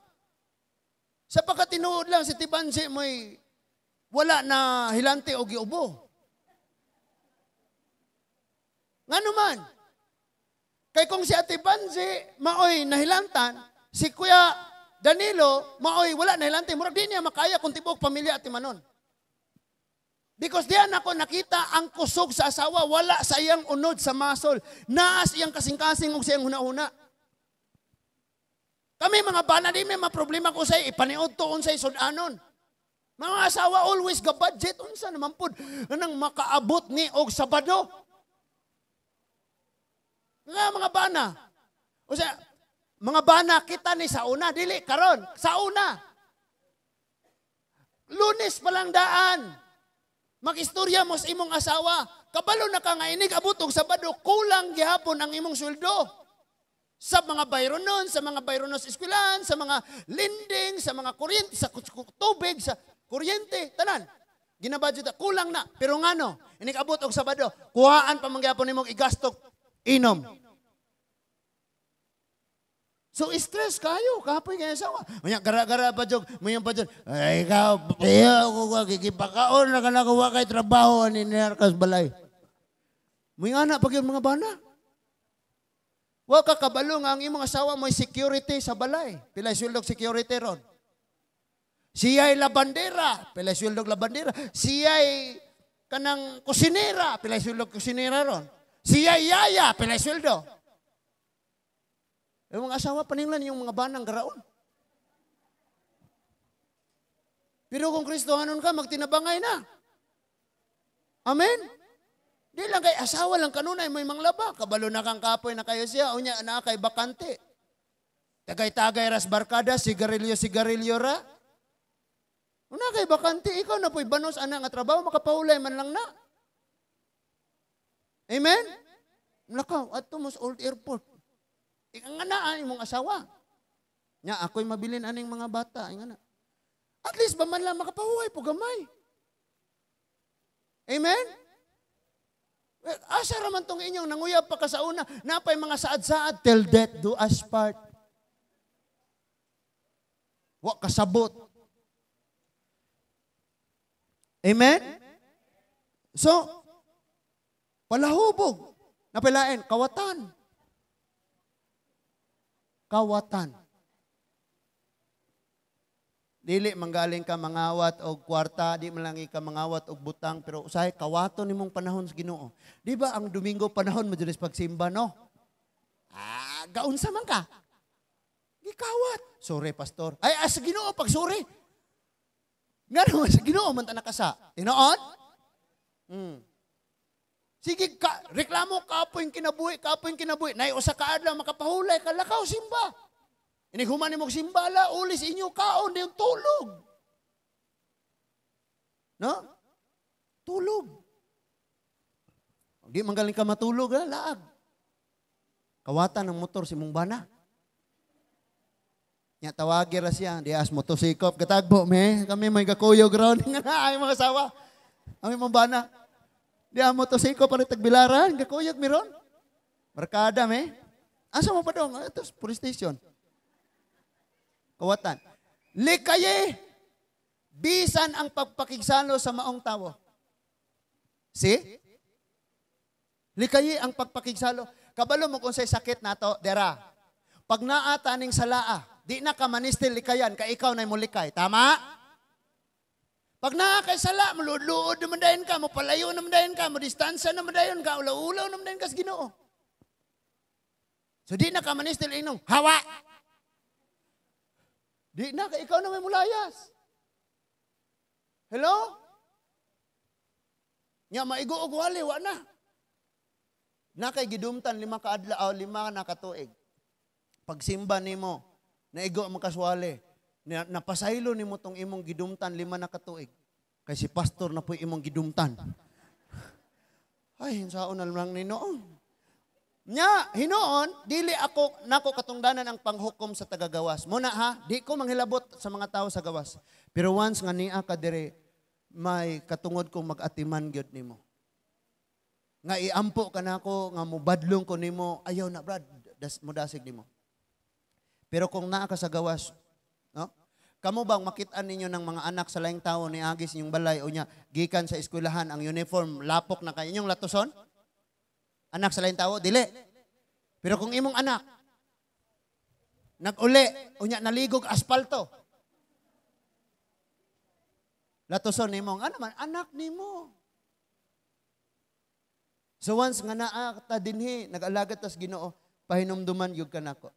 Sa pagkatinuod lang, si Tibansi mo'y wala na hilante o giubo. Nga naman, kay kung si Ate Bansi, maoy nahilantan, si Kuya Danilo, maoy wala nahilante, murag di niya makaya kung tibok pamilya Ate Manon. Because diyan ako nakita ang kusog sa asawa, wala sa iyang unod sa masol, naas iyang kasing-kasing o sa iyang huna-huna. Kami mga bana, di may problema ko sa ipaniod to unsay sudanon. Mga asawa always ga budget unsa naman pud nang makaabot ni og Sabado. Nga mga bana. O sa mga bana kita ni sa una dili karon, sa una. Lunes pa lang daan. Mag-istorya mo sa imong asawa. Kabalo na ka nga inig abot og Sabado, kulang gihapon ang imong sweldo. Sa mga bayronon, sa mga bayronon sa eskwelahan, sa mga lending, sa mga kuryente, sa tubig, sa kuryente, tanan. Ginabudget kulang na. Pero ngano, inikabot og Sabado, kuhaan pa mangyapon nimong igastok inom. So stress kayo, kapoy kayo asawa. Manya gara-gara pa jog, mayan pa jog. Ay ikaw, ako kikipakaon na ka nakuha kay trabaho ni Nerkas Balay. May anak pag yung mga bana. Wa ka kabalo nga ang imong asawa mo'y security sa balay. Pilay suldog security ron. Siya'y labandera. Pilay suldog labandera. Siya'y kanang kusinera. Pilay suldog kusinera ron. Siya'y yaya. Pilay suldo. Yung mga asawa paninglan yung mga banang garaon. Pero kung Kristohanon ka, magtinabangay na. Amen? Di lang kay asawa lang kanunay may manglaba. Kabalo na kang kapoy na kayo siya. Unya na kay bakante. Tagay-tagay ras barkada, sigarilyo ra. Una kay bakante, ikaw na po'y banos ana nga trabaho, makapahulay man lang na. Amen? Nakaw, ato mo sa Old Airport. Ika nga na, imong asawa. Nya, ako'y mabilin aning mga bata. Nga na. At least ba man lang makapahuhay po gamay. Amen? Asa raman tong inyong nanguyab pa ka sa una, napay mga saad-saad, till death do us part. Wa kasabot. Amen? So, palahubog. Napilain, kawatan. Kawatan. Dili manggaling ka mangawat og kwarta, di malangi ka mangawat og butang, pero usahay kawaton nimong panahon sa Ginoo. Di ba ang Domingo panahon mo dinis pagsimba, no? Gaunsa man ka? Gikawat. Sorry, pastor. Ay, sa Ginoo pag sorry. Ngano sa Ginoo man ta nakasa. Tinuod? Sige ka, reklamo kapoy kinabuhi. Nay usa ka adlaw makapahulay ka lakaw simba. Inighuman ni mong simbala, ulis inyo kaon, di yung tulog. No? Tulog. Di manggaling ka matulog, laag. Kawatan ng motor si mong bana. Nya tawagi ra siya, di as motosikop, katagbo me, kami may kakuyog ron, nga ay mga asawa. Kami mong bana. Di as motosikop, palit tagbilaran, kakuyog mi ron. Barkada me. Asa mo pa dong? Ito, police station. Kawatan. Likaye, bisan ang pagpakigsalo sa maong tawo. See? Likaye ang pagpakigsalo. Kabalo mo kung say sakit nato, dera. Pag naata ning salaa, di na ka manistil likayan, ka ikaw na mulikay. Tama? Pag naa kay sala, mulud-luod naman dayon ka, mapalayo naman dayon ka, madistansya naman dayon ka, ulaw-ulaw naman dayon ka sa Ginoo. So di na ka manistil inong, hawa! Di na, ikaw na may mulayas. Hello? Nga maigo og wali, wa na. Na kay gidumtan 5 kaadlaw, 5 na katuig. Pagsimba nimo, naigo ang makaswali. Napasaylo nimo tong imong gidumtan 5 na katuig. Kay si pastor na po imong gidumtan. Ay, hinsaon na lang ninoon. Nya, hinoon, dili ako nako katungdanan ang panghukom sa tagagawas. Muna ha, di ko manghilabot sa mga tao sa gawas. Pero once nga niya ka dire, may katungod kong mag-atiman gyud nimo. Nga iampo ka nako, nga mubadlong ko nimo, ayaw na brad, mudasig nimo. Pero kung naa ka sa gawas, no? Kamo bang makitaan ninyo ng mga anak sa laing tao ni agis inyong balay o nya gikan sa eskwelahan ang uniform lapok na kay inyong latuson? Anak sa laing tao dili. Pero kung imong anak nag-uli o nya naligog aspalto. Latuson nimo ano man anak nimo. So once nga naa ta dinhi nag-alagad tas Ginoo pahinumduman gyud kanako.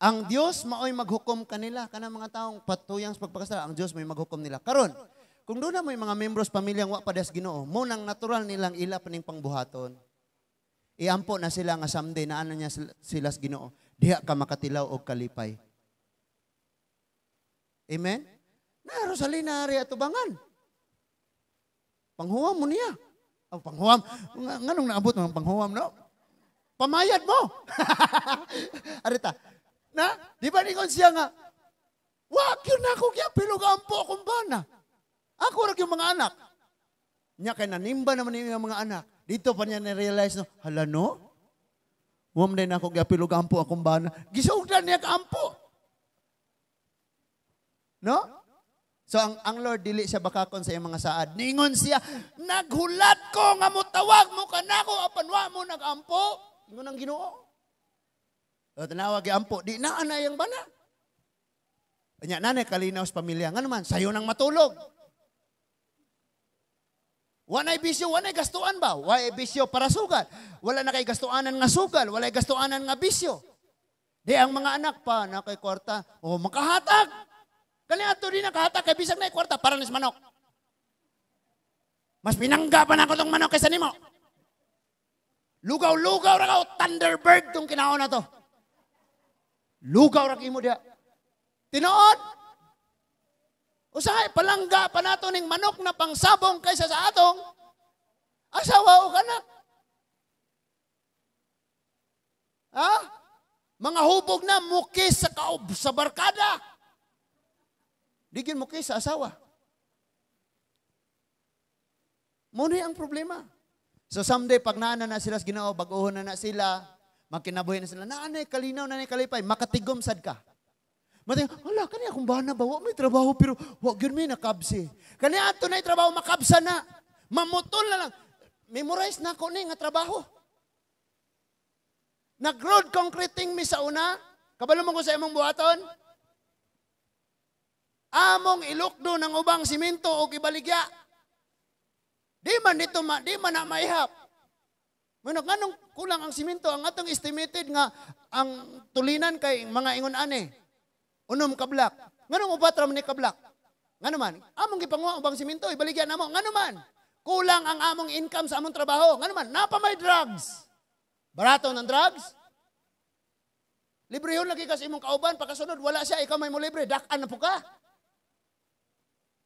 Ang Dios maoy maghukom kanila kanang mga taong patuyang sa pagpakasala. Ang Dios may maghukom nila. Karon, kung doon na may mga membros pamilyang wa pa das Ginoo, mo nang natural nilang ila paning pangbuhaton. Iampo na sila nga someday na ano niya sila sa Ginoo. Diha ka makatilaw og kalipay. Amen? Na Rosalina ari atubangan. Panghuwam mo niya. Oh, panghuwam. Nganong naabot ng panghuwam, no? Pamayad mo. Arita. Na, di ba ningon siya nga, wag yun ako kaya pilugampo akong bana. Ako rin yung mga anak. Nya kay nanimba naman yung mga anak. Dito pa niya na-realize no, hala no? Huwag din ako kaya pilugampo akong bana. Gisugdan niya kaampo. No? So ang Lord dili siya bakakon sa iyang mga saad. Ningon siya, naghulat ko nga mo tawag mo kanako apan wa mo nagampo. Ingon ang Ginoo. O tinawag yung ampo, di na anay ang bana. Kanya nanay kalinaw sa pamilya. Nga naman, sayo nang matulog. Wanay bisyo, wanay gastuan ba? Wanay bisyo para sugal. Wala na kay gastuanan nga sugal. Wala gastuanan nga bisyo. Di ang mga anak pa na kay kwarta, o makahatag. Kani ato din nakahatag kay bisag na kwarta para nis manok. Mas pinangga pa na ako tong manok kaysa nimo. Lugaw-lugaw ra ka, Thunderbird tong kinaon na to. Lugaw ra imo dia. Tinuod. Usahay palangga pa nato ning manok na pangsabong kaysa sa atong asawa o anak. Ha? Mga hubog na mukis sa kaob sa barkada. Digin mukis sa asawa. Muna ang problema. So someday pag naana na sila sa Ginoo, baguhon na sila, magkinabuhi na sila, naanay, kalinaw, naanay, kalipay, makatigom sad ka. Mating, wala, kaniya kung ba na ba, may trabaho, pero wag yun may nakabsi. Kaniya ato na yung trabaho, makabsa na. Mamutol na lang. Memorize na ako na nga trabaho. Nag-road concreting mi sa una, kabalo mo ko sa imong buhaton, among ilukdo ng ubang simento o ibaligya. Di man na maihap. Nganong kulang ang simento, ang atong estimated nga ang tulinan kay mga ingon ane. Unom kablak. Nganong upat ra man ni kablak? Ngano man? Among gipanguha ubang simento, ibaligyan namo. Ngano man? Kulang ang among income sa among trabaho. Ngano man? Napa may drugs. Barato ng drugs? Librehon lagi kasi imong kauban, pagkasunod wala siya, ikaw may mo libre, dak-an na po ka.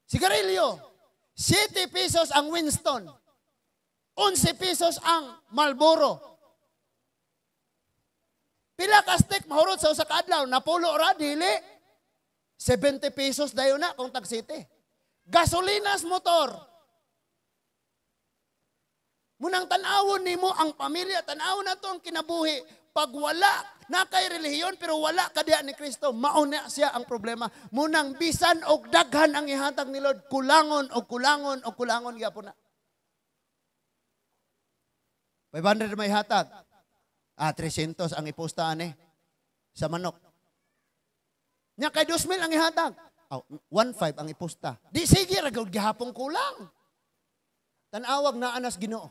Sigarilyo, 7 pesos ang Winston. 11 pesos ang Marlboro. Pila ka stick mahurot sa usa ka adlaw, napulo ra dili. 70 pesos dayon na kung tag city. Gasolinas motor. Munang tanawon nimo ang pamilya, tanawon nato ang kinabuhi. Pag wala na kay relihiyon pero wala ka diha ni Kristo, mauna siya ang problema. Munang bisan og daghan ang ihatag ni Lord, kulangon o kulangon o kulangon gyapon na. 500 may hatag. 300 ang iposta ani sa manok. Nya kay 2,000 ang ihatag. 1,500 ang iposta. Di sige ra gyud gihapon kulang. Tanawag na anas Ginoo.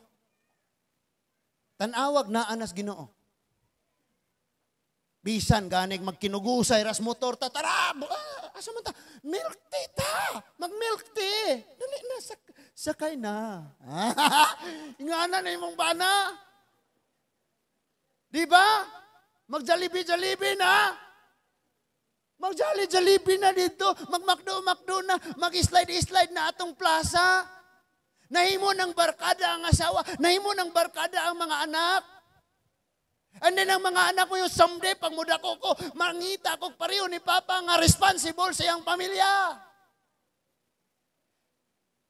Tanawag na anas Ginoo. Bisan ganig magkinugusay ras motor ta tara. Asa man ta? Milk tea ta. Mag-milk tea. Dali na sakay na. Ingana na imong bana. Di ba? Mag-Jollibee na. Mag-Jollibee na dito. Mag-McDo na. Mag-slide na atong plaza. Nahimo ng barkada ang asawa. Nahimo ng barkada ang mga anak. And then ang mga anak mo yung someday, pag mudako ko, mangita ko pareho ni Papa nga responsible sa iyang pamilya.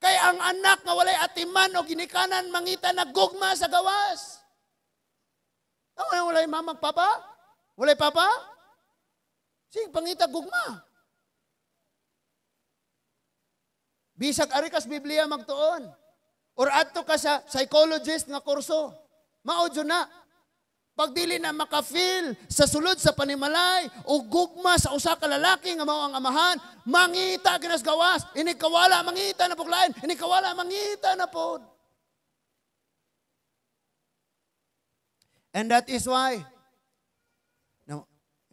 Kaya ang anak nga walay atiman o ginikanan, mangita na gugma sa gawas. Walay mama, papa? Walay papa? Sige, pangita gugma. Bisag ari kas Biblia magtuon. Or adto ka sa psychologist nga kurso. Mao jud na. Pagdili na makafeel sa sulod sa panimalay o gugma sa usa ka lalaki nga mao ang amahan, mangita ginas gawas. Ini kawala mangita na puglain, ini kawala mangita na pod. And that is why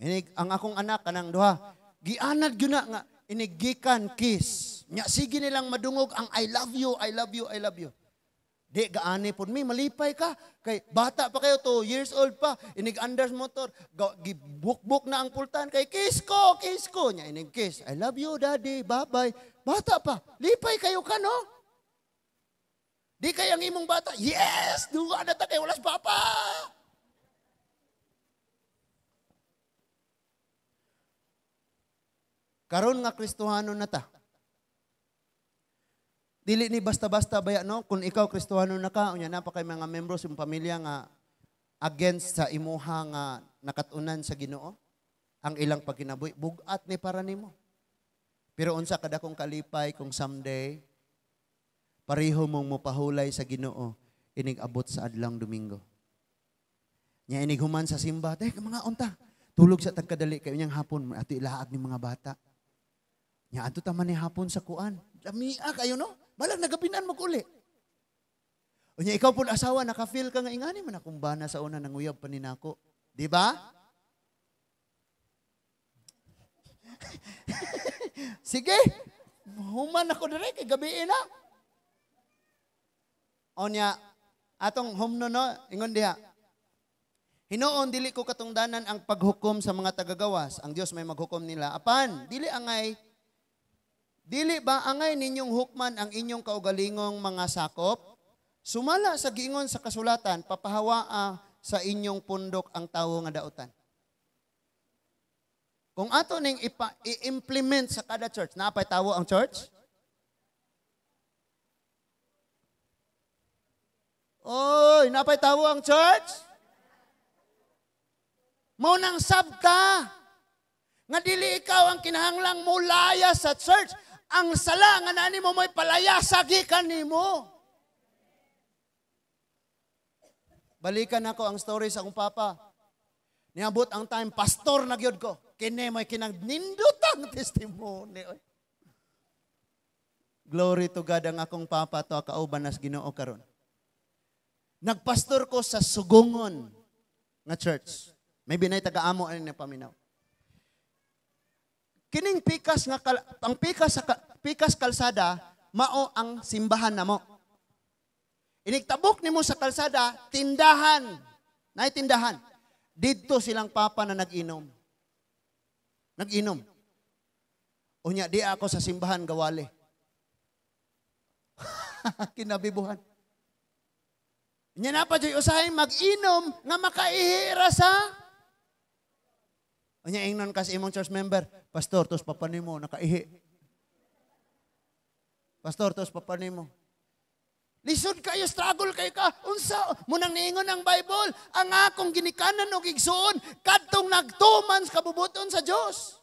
ini ang akong anak kanang duha, gianad gyud na nga inigikan kiss. Nya sige nilang madungog ang I love you, I love you, I love you. Di gaani pod mi malipay ka kay bata pa kayo 2 years old pa inig-anders motor gibuk-buk na ang pultan kay kiss ko nya inig kiss I love you daddy bye-bye bata pa lipay kayo ka no di kay ang imong bata yes duwa na ta kay walas papa karon nga Kristohano na ta. Dili ni basta-basta baya no kung ikaw Kristohano na ka unya na pa kay mga members ng pamilya nga against sa imuha nga nakatunan sa Ginoo ang ilang pagkinabuhi bugat ni para nimo. Pero unsa kada kong kalipay kung someday pareho mong mopahulay sa Ginoo inig abot sa adlang Domingo. Nya inig human sa simba, mga unta tulog sa tagkadali kay unyang hapon ato ilaag ni mga bata. Nya adto ta man ni hapon sa kuan. Lamia kayo no? Balag nagabinan mo uli. Unya ikaw pud asawa naka-feel ka nga ingani man akong bana sa una nang uyab pa ninako. Di ba? Sige. Human ako dire kay gabi na. Onya atong humno no ingon diha. Hinoon dili ko katungdanan ang paghukom sa mga tagagawas. Ang Dios may maghukom nila. Apan dili ba angay ninyong hukman ang inyong kaugalingong mga sakop? Sumala sa giingon sa kasulatan, papahawaa sa inyong pundok ang tawo nga dautan. Kung ato ning i-implement sa kada church, napay tawo ang church? Oy, napay tawo ang church? Mao nang sabta. Nga dili ikaw ang kinahanglang mulaya sa church. Ang sala nga nani mo may palayasa gikan nimo. Balikan ako ang story sa akong papa. Niabot ang time pastor na gyud ko. Kini may kinagnindutang testimony. Glory to God ang akong papa to kauban nas Ginoo karon. Nagpastor ko sa Sugungon nga church. May binay taga-amo ani na paminaw. Kining pikas nga ang pikas kalsada mao ang simbahan namo. Inigtabok nimo sa kalsada tindahan. Nay tindahan. Didto silang papa na nag-inom. Nag-inom. Unya di ako sa simbahan gawali. Kinabibuhan. Nya na pa joy usahay mag-inom nga makaihira sa unya ingnon kas imong church member, pastor tos papa nimo nakaihi. Pastor tos papa nimo. Lisod kayo, struggle kayo ka. Unsa mo nang niingon ang Bible, ang akong ginikanan og igsuon kadtong nagtuman sa kabubuton sa Dios.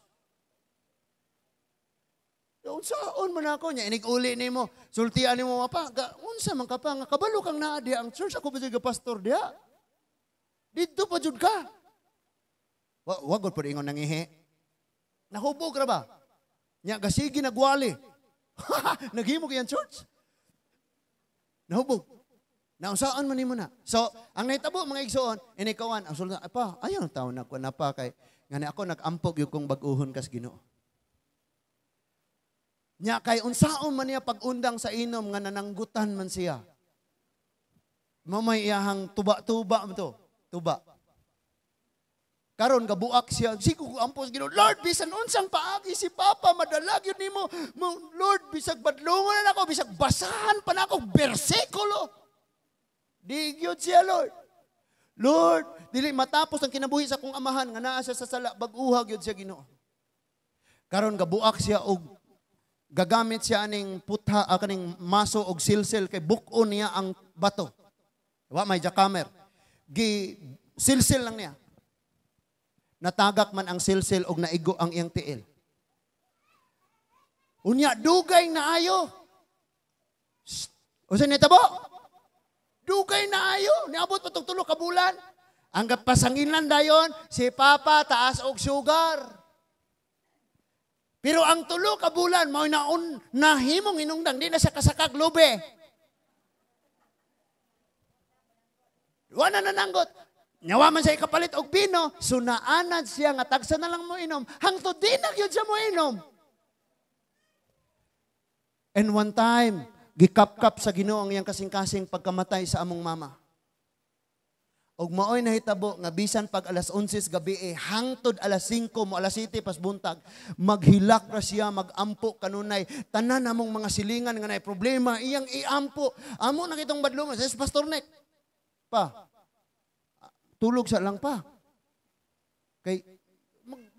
Unsaon man ako nya inig-uli nimo, sultian nimo mapa, unsa man ka pa nga kabalo kang naa diha ang church ako ba ga pastor diha. Didto pa jud ka. Wag gud pud ingon nangihi. Nahubog ra ba? Nya gasigi nagwali. Naghimo kay church. Nahubog. Nausaan man nimo na. So, ang nahitabo mga igsoon, inikawan ang sultan apa, ayaw taon na ko na pa kay ngani ako nagampog yung kong bag-uhon kas Ginoo. Nya kay unsaon man niya pag-undang sa inom nga nananggutan man siya. Mamay iyahang tuba-tuba mo to. Tuba. Karon gabuak siya, sigo ko ampos Ginoo, Lord, bisan unsang paagi si Papa, madalag yun nimo. Lord, bisag badlungon na ako, bisag basahan pa na ako, bersikulo. Di gyud siya, Lord. Lord, dili matapos ang kinabuhi sa kong amahan, nga naa siya sa sala, bag-uhag yun siya Ginoo. Karon gabuak siya og gagamit siya aning putha, kaning maso og silsil, kay bukon niya ang bato. Diba, may jakamer. Silsil lang niya. natagak man ang silsil og naigo ang iyang tiil. Unya dugay na ayo. Usa ni tabo? Dugay na ayo, niabot pa tug 3 ka bulan. Ang pasanginan dayon si Papa taas og sugar. Pero ang 3 ka bulan mao nahimong hinungdang di na siya kasakag lube. Wala na nananggot. Nyawa man siya kapalit og pino, sunaanan siya nga tagsa na lang mo inom. Hangtod di na gyud siya mo inom. And one time, gikapkap sa Ginoo ang iyang kasing-kasing pagkamatay sa among mama. Og maoy nahitabo nga bisan pag alas 11 gabi hangtod alas 5 mo alas 7 pas buntag maghilak ra siya magampo kanunay tanan namong mga silingan nga nay problema iyang iampo. Amo na kitong badlungan sa Pastor Nek. Pa. Tulog sa lang pa. Kay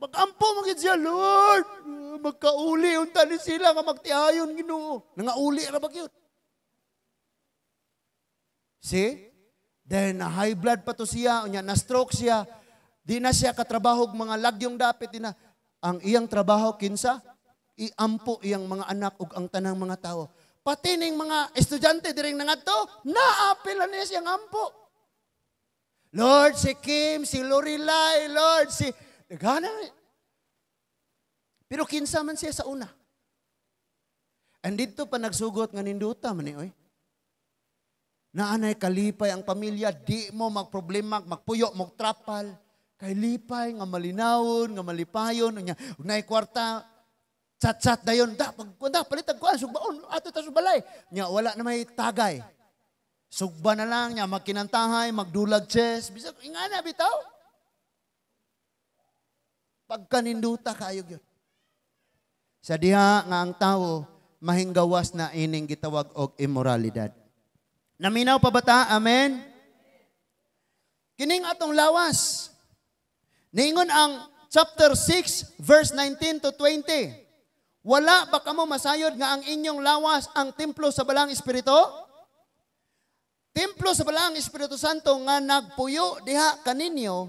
magampo magid siya, Lord. Magkauli unta ni sila nga magtiayon Ginoo. Nangauli ra ba gyud? See? Then na high blood pa to siya, unya na stroke siya. Di na siya katrabaho mga lagyong dapit na ang iyang trabaho kinsa iampo iyang mga anak ug ang tanang mga tao. Pati ning mga estudyante diring nangadto, naapil niya siyang ampo. Lord, si Kim, si Lorelai, Lord, si Gana. Pero kinsa man siya sa una. And dito pa nagsugot nga ninduta man ni oy. Naanay kalipay ang pamilya, di mo magproblema, magpuyo, magtrapal. Kay lipay nga malinawon, nga malipayon, nya unay kwarta chat-chat dayon, da pagkunda palitag kuan sugbaon ato ta balay. Nya wala na may tagay. Sugba na lang nya magkinantahay, magdulag chess, bisag ingana bitaw. Pagkaninduta kayo gyud. Sa diha nga ang tawo mahinggawas na ining gitawag og immoralidad. Naminaw pa bata? Amen? Kining atong lawas. Ningon ang chapter 6, verse 19 to 20. Wala ba kamo masayod nga ang inyong lawas ang templo sa Balang Espiritu? Templo sa Balang Espiritu Santo nga nagpuyo diha kaninyo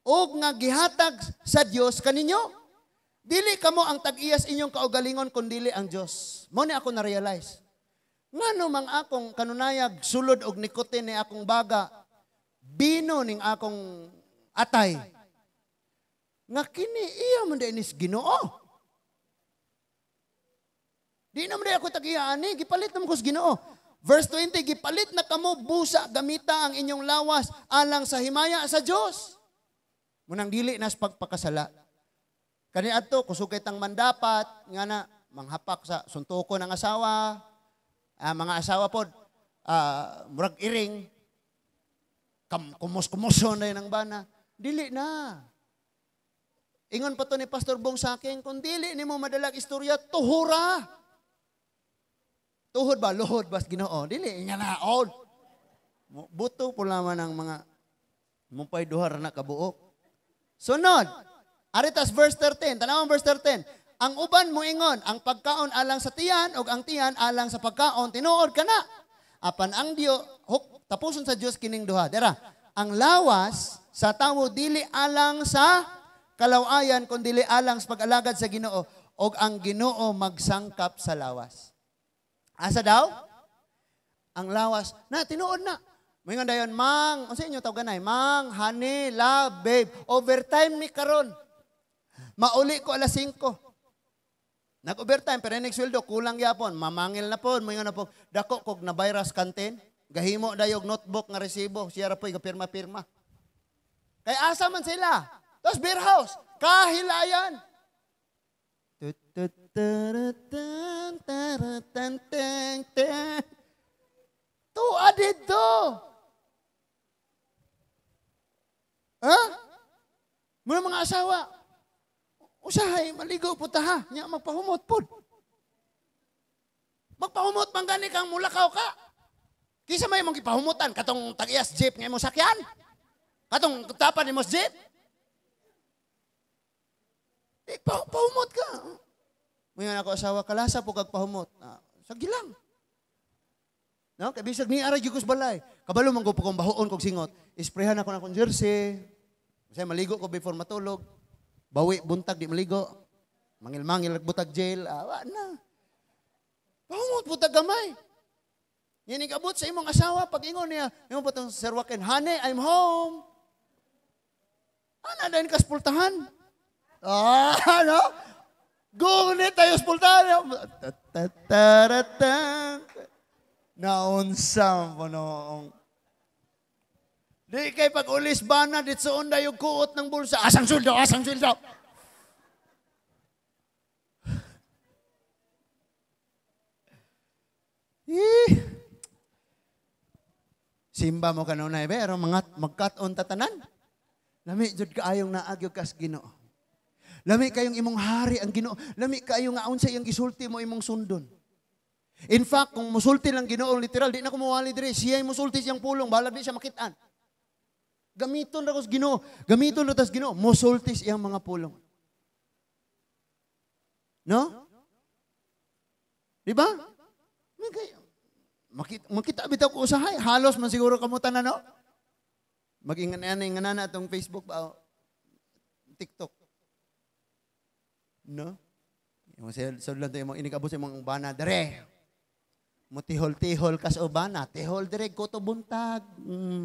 o nga gihatag sa Dios kaninyo. Dili kamo ang tag-iyas inyong kaugalingon kundili ang Dios. Mo ni ako na-realize. Ngano mang akong kanunayag sulod og nikotin ni akong baga, bino ning akong atay. Nga kini iya man dinis Ginoo. Di na man ako tag-iya gipalit na mo kus Ginoo. Verse 20, gipalit na kamo busa gamita ang inyong lawas alang sa himaya sa Dios. Munang dili nas pagpakasala. Kani adto kusugay tang mandapat nga na manghapak sa suntuko ng asawa. Mga asawa po, murag iring, kumus-kumuson na yun ang bana. Dili na. Ingon pa to ni Pastor Bong sa akin, kung dili ni mo madalag istorya, tuhura. Tuhod ba? Luhod ba? Ginoo. Dili, nga naon. Buto po naman ang mga mupay duhar na kabuok. Sunod. Aritas verse 13. Tanawang verse 13. Ang uban mo ingon, ang pagkaon alang sa tiyan o ang tiyan alang sa pagkaon, tinuod ka na. Apan ang Dios, tapuson sa Dios kining duha. Dera, ang lawas sa tawo dili alang sa kalawayan, kundi dili alang sa pag-alagad sa Ginoo, o ang Ginoo magsangkap sa lawas. Asa daw? Ang lawas, na tinuod na. Moingon dayon, mang, o sa inyo tawaganay, mang, honey, love, babe, overtime ni karon. Mauli ko alas 5. Nag-overtime, pero next sweldo, kulang yapon. Mamangil na po, mga na po. Dako, kog na virus kantin. Gahimo dayog notebook nga resibo. Siya rapoy, gapirma-pirma. Kaya asa man sila. Tapos beer house, kahilayan. Tuwa dito. Ha? Muna mga asawa. Usahay, maligaw po ta ha. Nya magpahumot po. Magpahumot man gani kang mulakaw ka. Kisa may mong ipahumutan. Katong tag-iyas jeep nga mo sakyan. Katong tapan ni mo jeep. Pahumot ka. Ngayon ako asawa, kalasa po kagpahumot. Sige lang. No? Kaya bisag ni aray jugos balay. Kabalo man ko po kong bahoon kong singot. Isprehan ako na kong jersey. Kasi maligo ko before matulog. Bawi, buntag, di maligo. Mangil-mangil, butag jail. Awa na. Pahumot, butag gamay. Yan ikabot sa imong asawa, pag ingon niya, yung po itong Sir Joaquin, honey, I'm home. Ano, dahil kaspultahan? Ano? Gunit tayo spultahan. Naunsam po noong. Di kay pag ulis bana, ditsoon na yung kuot ng bulsa. Asang suldo, asang suldo. Simba mo kanunay, pero magkat-on tatanan. Lami, jud kaayong naagyo kas Ginoo. Lami kayong imong hari ang Ginoo. Lami kaayong nga unsa iyang gisulti mo imong sundon. In fact, kung musulti lang Ginoo, literal, di na kumuwali dire. Siya yung musulti siyang pulong, bahala di siya makitaan. Gamiton na ko sa Ginoo. Gamiton na tas Ginoo. Musultis iyang mga pulong. No? Diba? Makita bitaw ko usahay. Halos man siguro kamutan na, no? Mag-ingan na itong Facebook ba? TikTok. No? Yung sulan to yung inikabot sa mga bana. Dere. Mutihol-tihol kas o bana. Tihol dire ko to buntag.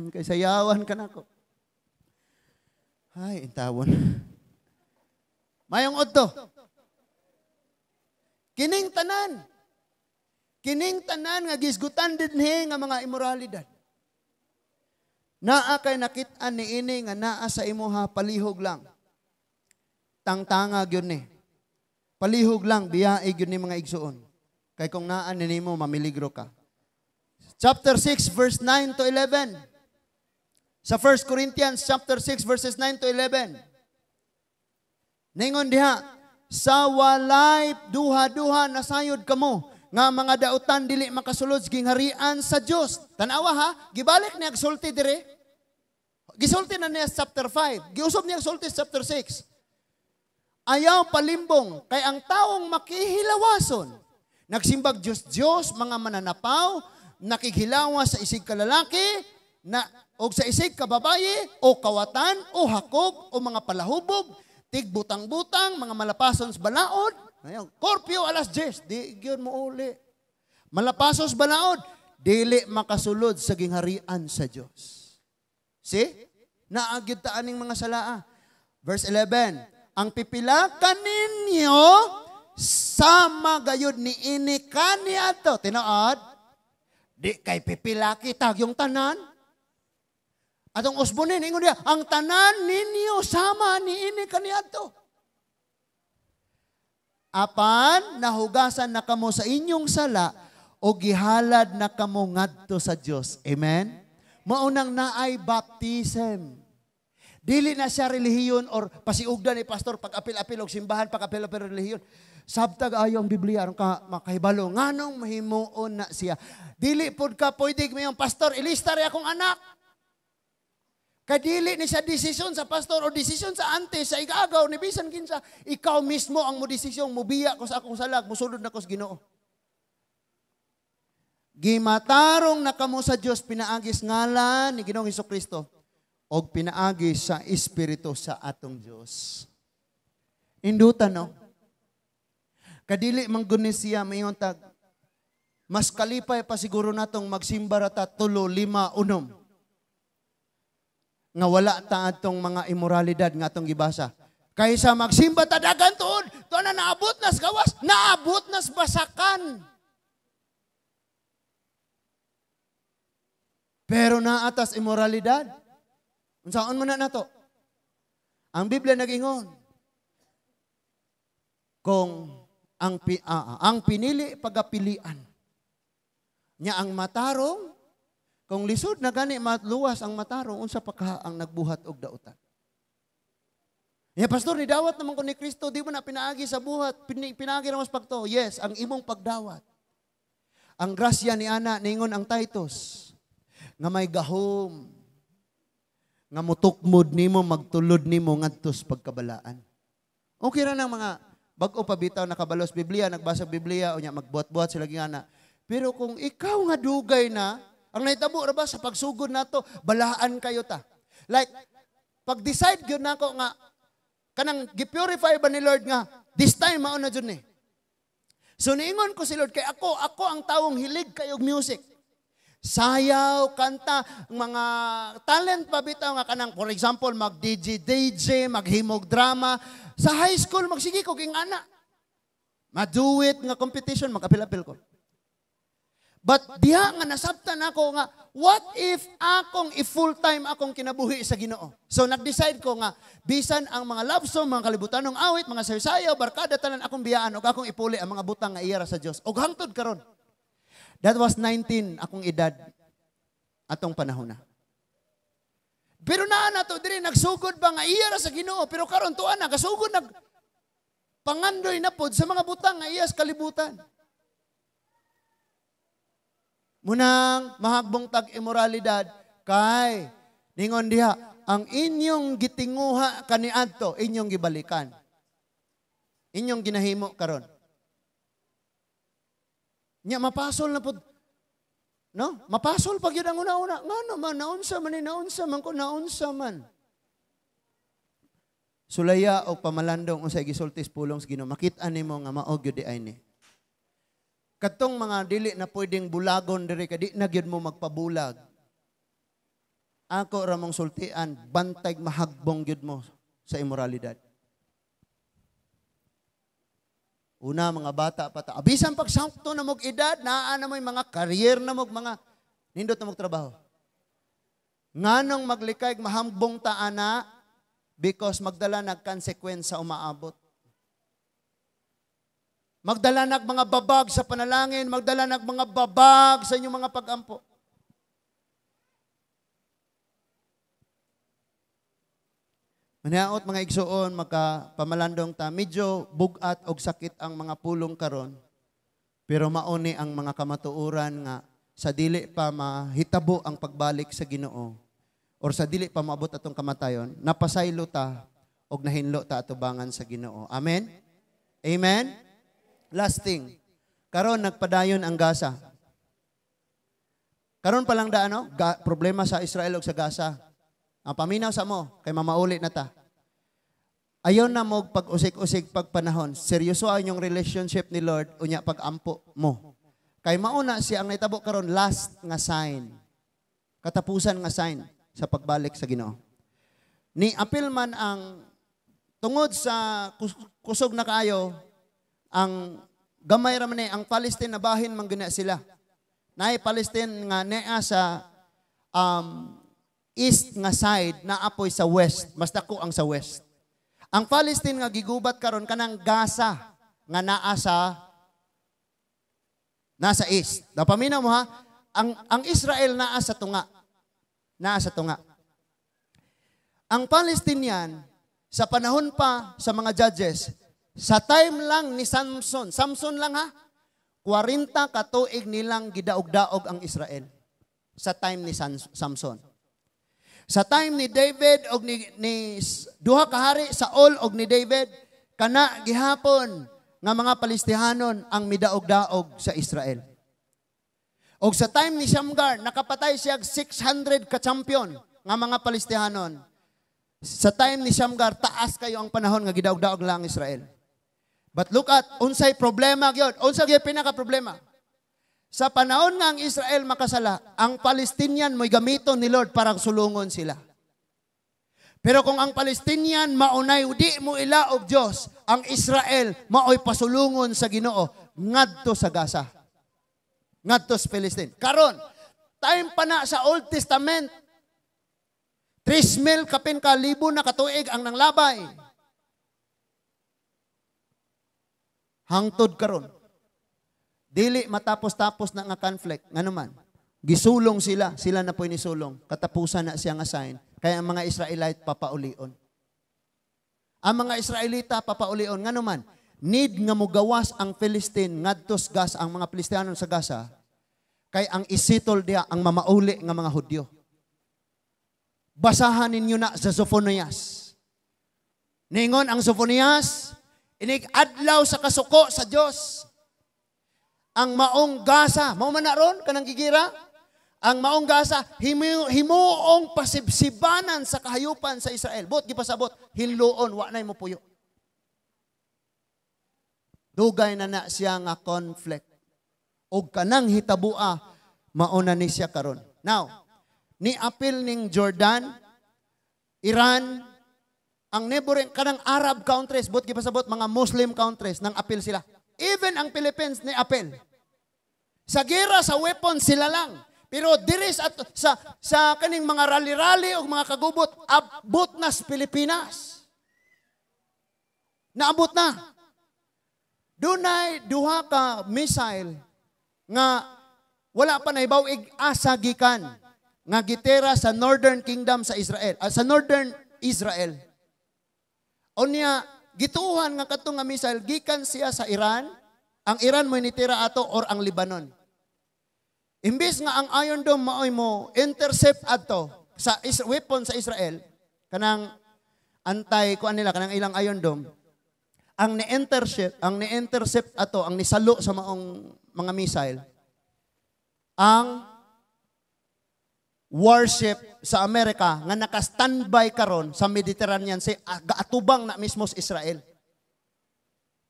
Kay sayawan ka na ko. Ay, intawon. Mayong odto. Kining tanan nga gisgutan dinhi nga mga immoralidad. Naa kay nakit-an ni ini nga naa sa imuha palihog lang. Tangtanga gyud ni. Palihog lang biyae gyud ni mga igsuon. Kay kung naa nimo mamiligro ka. Chapter 6 verse 9 to 11. Sa 1 Corinthians chapter 6 verses 9 to 11. Ningon diha, sa walay duha-duha nasayod kamo nga mga dautan dili makasulod gingharian sa Dios. Tanawa ha, gibalik niya sulti dire. Gisulti na niya chapter 5. Giusab niya sulti chapter 6. Ayaw palimbong kay ang taong makihilawason. Nagsimbag Diyos, mga mananapaw, nakighilawa sa isig kalalaki, o sa isig kababaye, o kawatan, o hakog, o mga palahubog, tigbutang-butang, mga malapason sa balaod. Ngayon, Korpyo alas 10, di yun mo uli. Malapasos balaod, dili makasulod sa gingharian sa Diyos. See? Naagyod taaning mga salaa. Verse 11, ang pipilakan ninyo, sama gayud ni ini kaniadto. Tinood? Di kay pipilaki tag yung tanan. Atong usbonin, ingon dia, ang tanan ninyo sama ni ini kaniadto. Apan, nahugasan na kamo sa inyong sala o gihalad na kamo ngadto sa Dios. Amen? Maunang naay baptism. Dili na siya relihiyon or pasiugdan ni pastor pag-apil-apil o simbahan pag-apil-apil relihiyon. Sabtag ayo ang Biblia aron ka makahibalo nganong mahimuon na siya. Dili pod ka pwede mayong pastor ilista ri akong anak. Kadili ni siya desisyon sa pastor o desisyon sa ante sa igagaw ni bisan kinsa ikaw mismo ang mo desisyon mubiya ko sa akong salag musulod na ko sa Ginoo. Gimatarong na kamo sa Dios pinaagis ngalan ni Ginoong Hesukristo og pinaagis sa Espiritu sa atong Dios. Indutan no. Kadili man guni siya mayon tag mas kalipay pa siguro natong magsimba rata 3, 5, 6. Nga wala ta atong mga immoralidad nga atong gibasa. Kaysa magsimba ta dagan tuod, to na naabot nas gawas, naabot nas basakan. Pero naatas immoralidad. Unsaon man na nato? Ang Biblia nagingon kung ang pinili pagapilian nya ang matarong kung lisod na gani matluwas ang matarong unsa pa ka ang nagbuhat og dautan. Ya pastor ni dawat naman ko ni Kristo di mo na pinaagi sa buhat pinaagi ra mas pagto. Yes, ang imong pagdawat. Ang grasya ni ana ningon ang Titus nga may gahom nga mutukmod nimo magtulod nimo ngadtos pagkabalaan. Okay ra nang mga bag-o pa bitaw nakabalos Biblia, nagbasa Biblia unya magbuhat-buhat sila gingana. Pero kung ikaw nga dugay na ang nahitabo ra ba sa pagsugod nato, balaan kayo ta. Like pag-decide gyud nako nga kanang gipurify ba ni Lord nga this time mao na jud ni. So niingon ko si Lord kay ako ang taong hilig kayog music. Sayaw, kanta, mga talent pa bitaw nga kanang for example mag-DJ, maghimog drama. Sa high school magsige ko king ana. Ma-duet nga competition magapil-apil ko. But diha nga nasabtan ako nga, what if akong i-full-time akong kinabuhi sa Ginoo? So nag-decide ko nga, bisan ang mga love song, mga kalibutanong awit, mga sayo-sayaw, barkada, tanan akong biyaan, o akong ipuli ang mga butang nga iyara sa Diyos. O hangtod karon. That was 19 akong edad atong panahon na. Pero na to diri nagsugod ba nga iyara sa Ginoo, pero karon tuan na, kasugod pangandoy na pod sa mga butang nga iya sa kalibutan. Munang mahagbong tag-immoralidad, kay, ningon diha, ang inyong gitinguha kaniadto, inyong gibalikan. Inyong ginahimo karon. Nya mapasol na pod. No? Mapasol pag yun ang una-una. Ngano man, naunsa man ko, naunsa man. Sulaya o pamalandong unsay gisultis pulong sa Ginoo, makit-an nimo nga mao gyud di ay ni. Katong mga dili na pwedeng bulagon diri ka di na gyud mo magpabulag. Ako ra mong sultian, bantay mahagbong gyud mo sa immoralidad. Una mga bata pa ta. Bisan pag sakto na mog edad, naa na mo mga career na mog mga nindot na mog trabaho. Nganong maglikay mahambong ta ana because magdala nag consequence sa umaabot. Magdala nag mga babag sa panalangin, magdala nag mga babag sa inyong mga pag-ampo. Maniaot mga igsuon, magpamalandong ta, medyo bugat og sakit ang mga pulong karon. Pero mauni ang mga kamatuoran nga sa dili pa mahitabo ang pagbalik sa Ginoo or sa dili pa maabot atong kamatayon, napasaylo ta og nahinlo ta atubangan sa Ginoo. Amen? Amen? Last thing, karon nagpadayon ang Gaza. Karon pa lang problema sa Israel ug sa Gaza. Ang paminaw sa mo, kay mamauli na ta. Ayaw na mo pag-usik-usik pagpanahon. Seryoso ang inyong relationship ni Lord, unya pag-ampo mo. Kay mauna siya ang naitabo karon last nga sign. Katapusan nga sign sa pagbalik sa Ginoo. Ni apil man ang tungod sa kusog na kaayo, ang gamay ra man ang Palestine na bahin man gina sila. Naay Palestine nga naa sa east nga side na apoy sa west, mas dako ang sa west. Ang Palestine nga gigubat karon kanang Gaza nga naa sa nasa east. Napaminaw mo ha, ang Israel naa sa tunga. Naa sa tunga. Ang Palestinian sa panahon pa sa mga judges, sa time lang ni Samson lang ha, 40 katuig nilang gidaog-daog ang Israel. Sa time ni Samson. Sa time ni David og ni duha ka hari Saul og ni David, kana gihapon nga mga Palestihanon ang midaog-daog sa Israel. Og sa time ni Shamgar, nakapatay siya 600 ka champion nga mga Palestihanon. Sa time ni Shamgar, taas kayo ang panahon nga gidaog-daog lang Israel. But look at, unsay problema gyud. Unsay gyud pinaka-problema? Sa panahon nga ang Israel makasala, ang Palestinian mo'y gamiton ni Lord para sulungon sila. Pero kung ang Palestinian maunay, di mo ilaog Diyos, ang Israel maoy pasulungon sa Ginoo ngadto sa Gaza. Ngadto sa Palestine. Karon, time pa na sa Old Testament, 3,000 kapin ka libo na katuig ang nanglabay. Hangtod karon. Dili matapos-tapos na nga conflict. Nga naman, gisulong sila na po'y nisulong. Katapusan na siya nga sign. Kaya ang mga Israelite papaulion. Ang mga Israelita papaulion. Nga naman, need nga mugawas ang Palestine, ngadtos Gaza, ang mga Palestiniano sa Gaza, kay ang isitol dia ang mamauli nga mga Hudyo. Basahan ninyo na sa Sophonias. Ningon ang Sophonias, inig-adlaw sa kasuko sa Diyos. Ang maong Gaza, mao man na ron, kanang gigira, Ang maong Gaza, himuong pasibsibanan sa kahayupan sa Israel. Bot, gipasabot, hinluon, wa na mo puyo. Dugay na siya nga conflict. O kanang hitabua, mauna ni siya karon. Now, ni apil ning Jordan, Iran, ang neighboring, kanang Arab countries, bot gipasabot, mga Muslim countries, nang apil sila. Even ang Philippines ni apil. Sa gera, sa weapons, sila lang. Pero diris at sa kaning mga rally-rally o mga kagubot, abot na sa Pilipinas. Naabot na. Dunay duha ka missile nga wala pa naibaw asa gikan nga gitera sa Northern Kingdom sa Israel, sa Northern Israel. Unya gituhan nga kadtong nga missile gikan siya sa Iran, ang Iran mo nitira ato or ang Lebanon. Imbis nga ang Iron Dome maoy mo intercept ato sa weapon sa Israel, kanang kuan nila kanang ilang Iron Dome, ang ni-intercept ato, ang nisalo sa maong mga missile, ang warship sa Amerika nga naka-standby karon sa Mediterranean Sea, gaatubang na mismo sa Israel.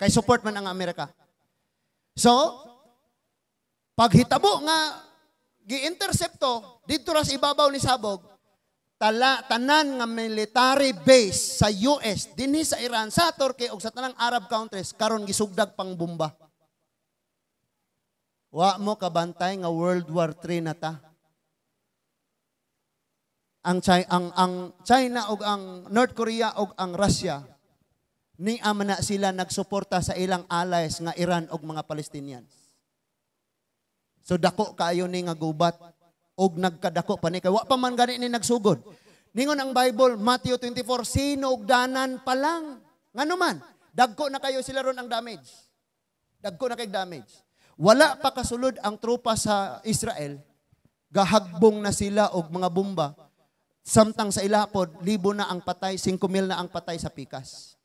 Kay support man ang Amerika. So, paghitabo nga gi-intercepto dito ra sa ibabaw ni Sabog, tanan nga military base sa US dinhi sa Iran, sa Turkey ug sa tanang Arab countries karon gisugdag pang bomba. Wa mo kabantay nga World War III na ta. Ang China ug ang North Korea ug ang Russia ni amana sila nagsuporta sa ilang allies nga Iran ug mga Palestinians. So dako kaayo ni nga gubat og nagkadako pa ni kay wa pa man gani ni nagsugod. Ningon ang Bible, Matthew 24, sinugdanan pa lang. Ngano man, dagko na kayo sila ron ang damage. Dagko na kay damage. Wala pa kasulod ang tropa sa Israel, gahagbong na sila og mga bomba. Samtang sa ilapod, 1,000 na ang patay, 5,000 na ang patay sa pikas.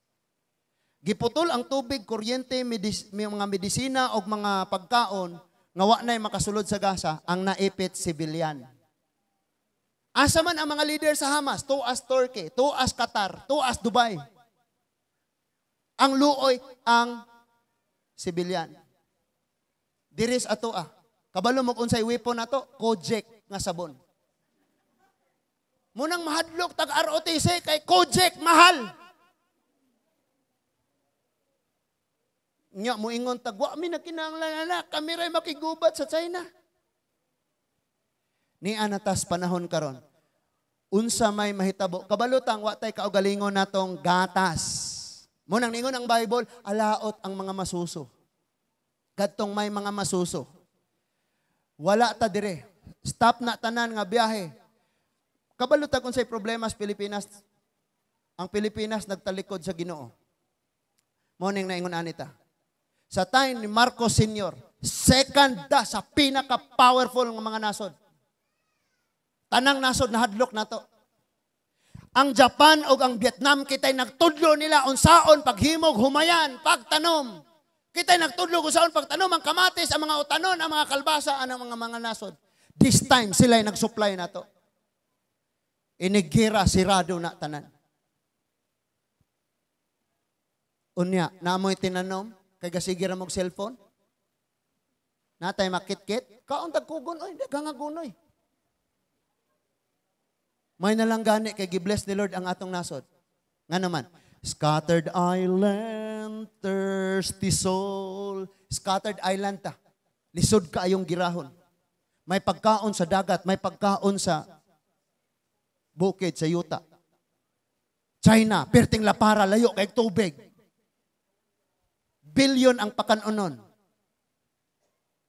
Giputol ang tubig, kuryente, mga medisina og mga pagkaon, nga wa na'y makasulod sa Gaza, ang naipit sibilyan. Asa man ang mga leader sa Hamas, tuas Turkey, tuas Qatar, tuas Dubai. Ang luoy, ang sibilyan. Diris ato kabalo mo unsay weapon nato, Kojek nga sabon. Munang mahadlok tag ROTC kay Kojek mahal. Nya mo ingon tagwa mi nakinahanglan na kami ray makigubat sa China. Ni anatas panahon karon. Unsa may mahitabo kabalutang wa tay kaugalingon natong gatas. Munang ningon ang Bible, alaot ang mga masuso. Kadtong may mga masuso. Wala ta dire. Stop na tanan nga biyahe. Kabalutang unsay problema sa Pilipinas. Ang Pilipinas nagtalikod sa Ginoo. Morning na ingon anita. Sa time ni Marcos Sr., second sa pinaka-powerful ng mga nasod. Tanang nasod na hadlok na to. Ang Japan o ang Vietnam, kita'y nagtudlo nila unsaon paghimog, humayan, pagtanom. Kita'y nagtudlo unsaon pagtanom, ang kamatis, ang mga utanon, ang mga kalbasa, ang mga nasod. This time, sila'y nag-supply na to. Inigira, sirado na tanan. Unya, naamoy tinanom, kay gasigira mong cellphone. Natay makit-kit. Kaon tagkugon, oy, gangagunoy. May nalang gani kay gibless ni Lord ang atong nasod. Nga naman, scattered island, thirsty soul. Scattered island ta. Lisod ka ayong girahon. May pagkaon sa dagat, may pagkaon sa bukid, sa yuta. China, perting lapara, layo kay tubig. Billion ang pakanunon.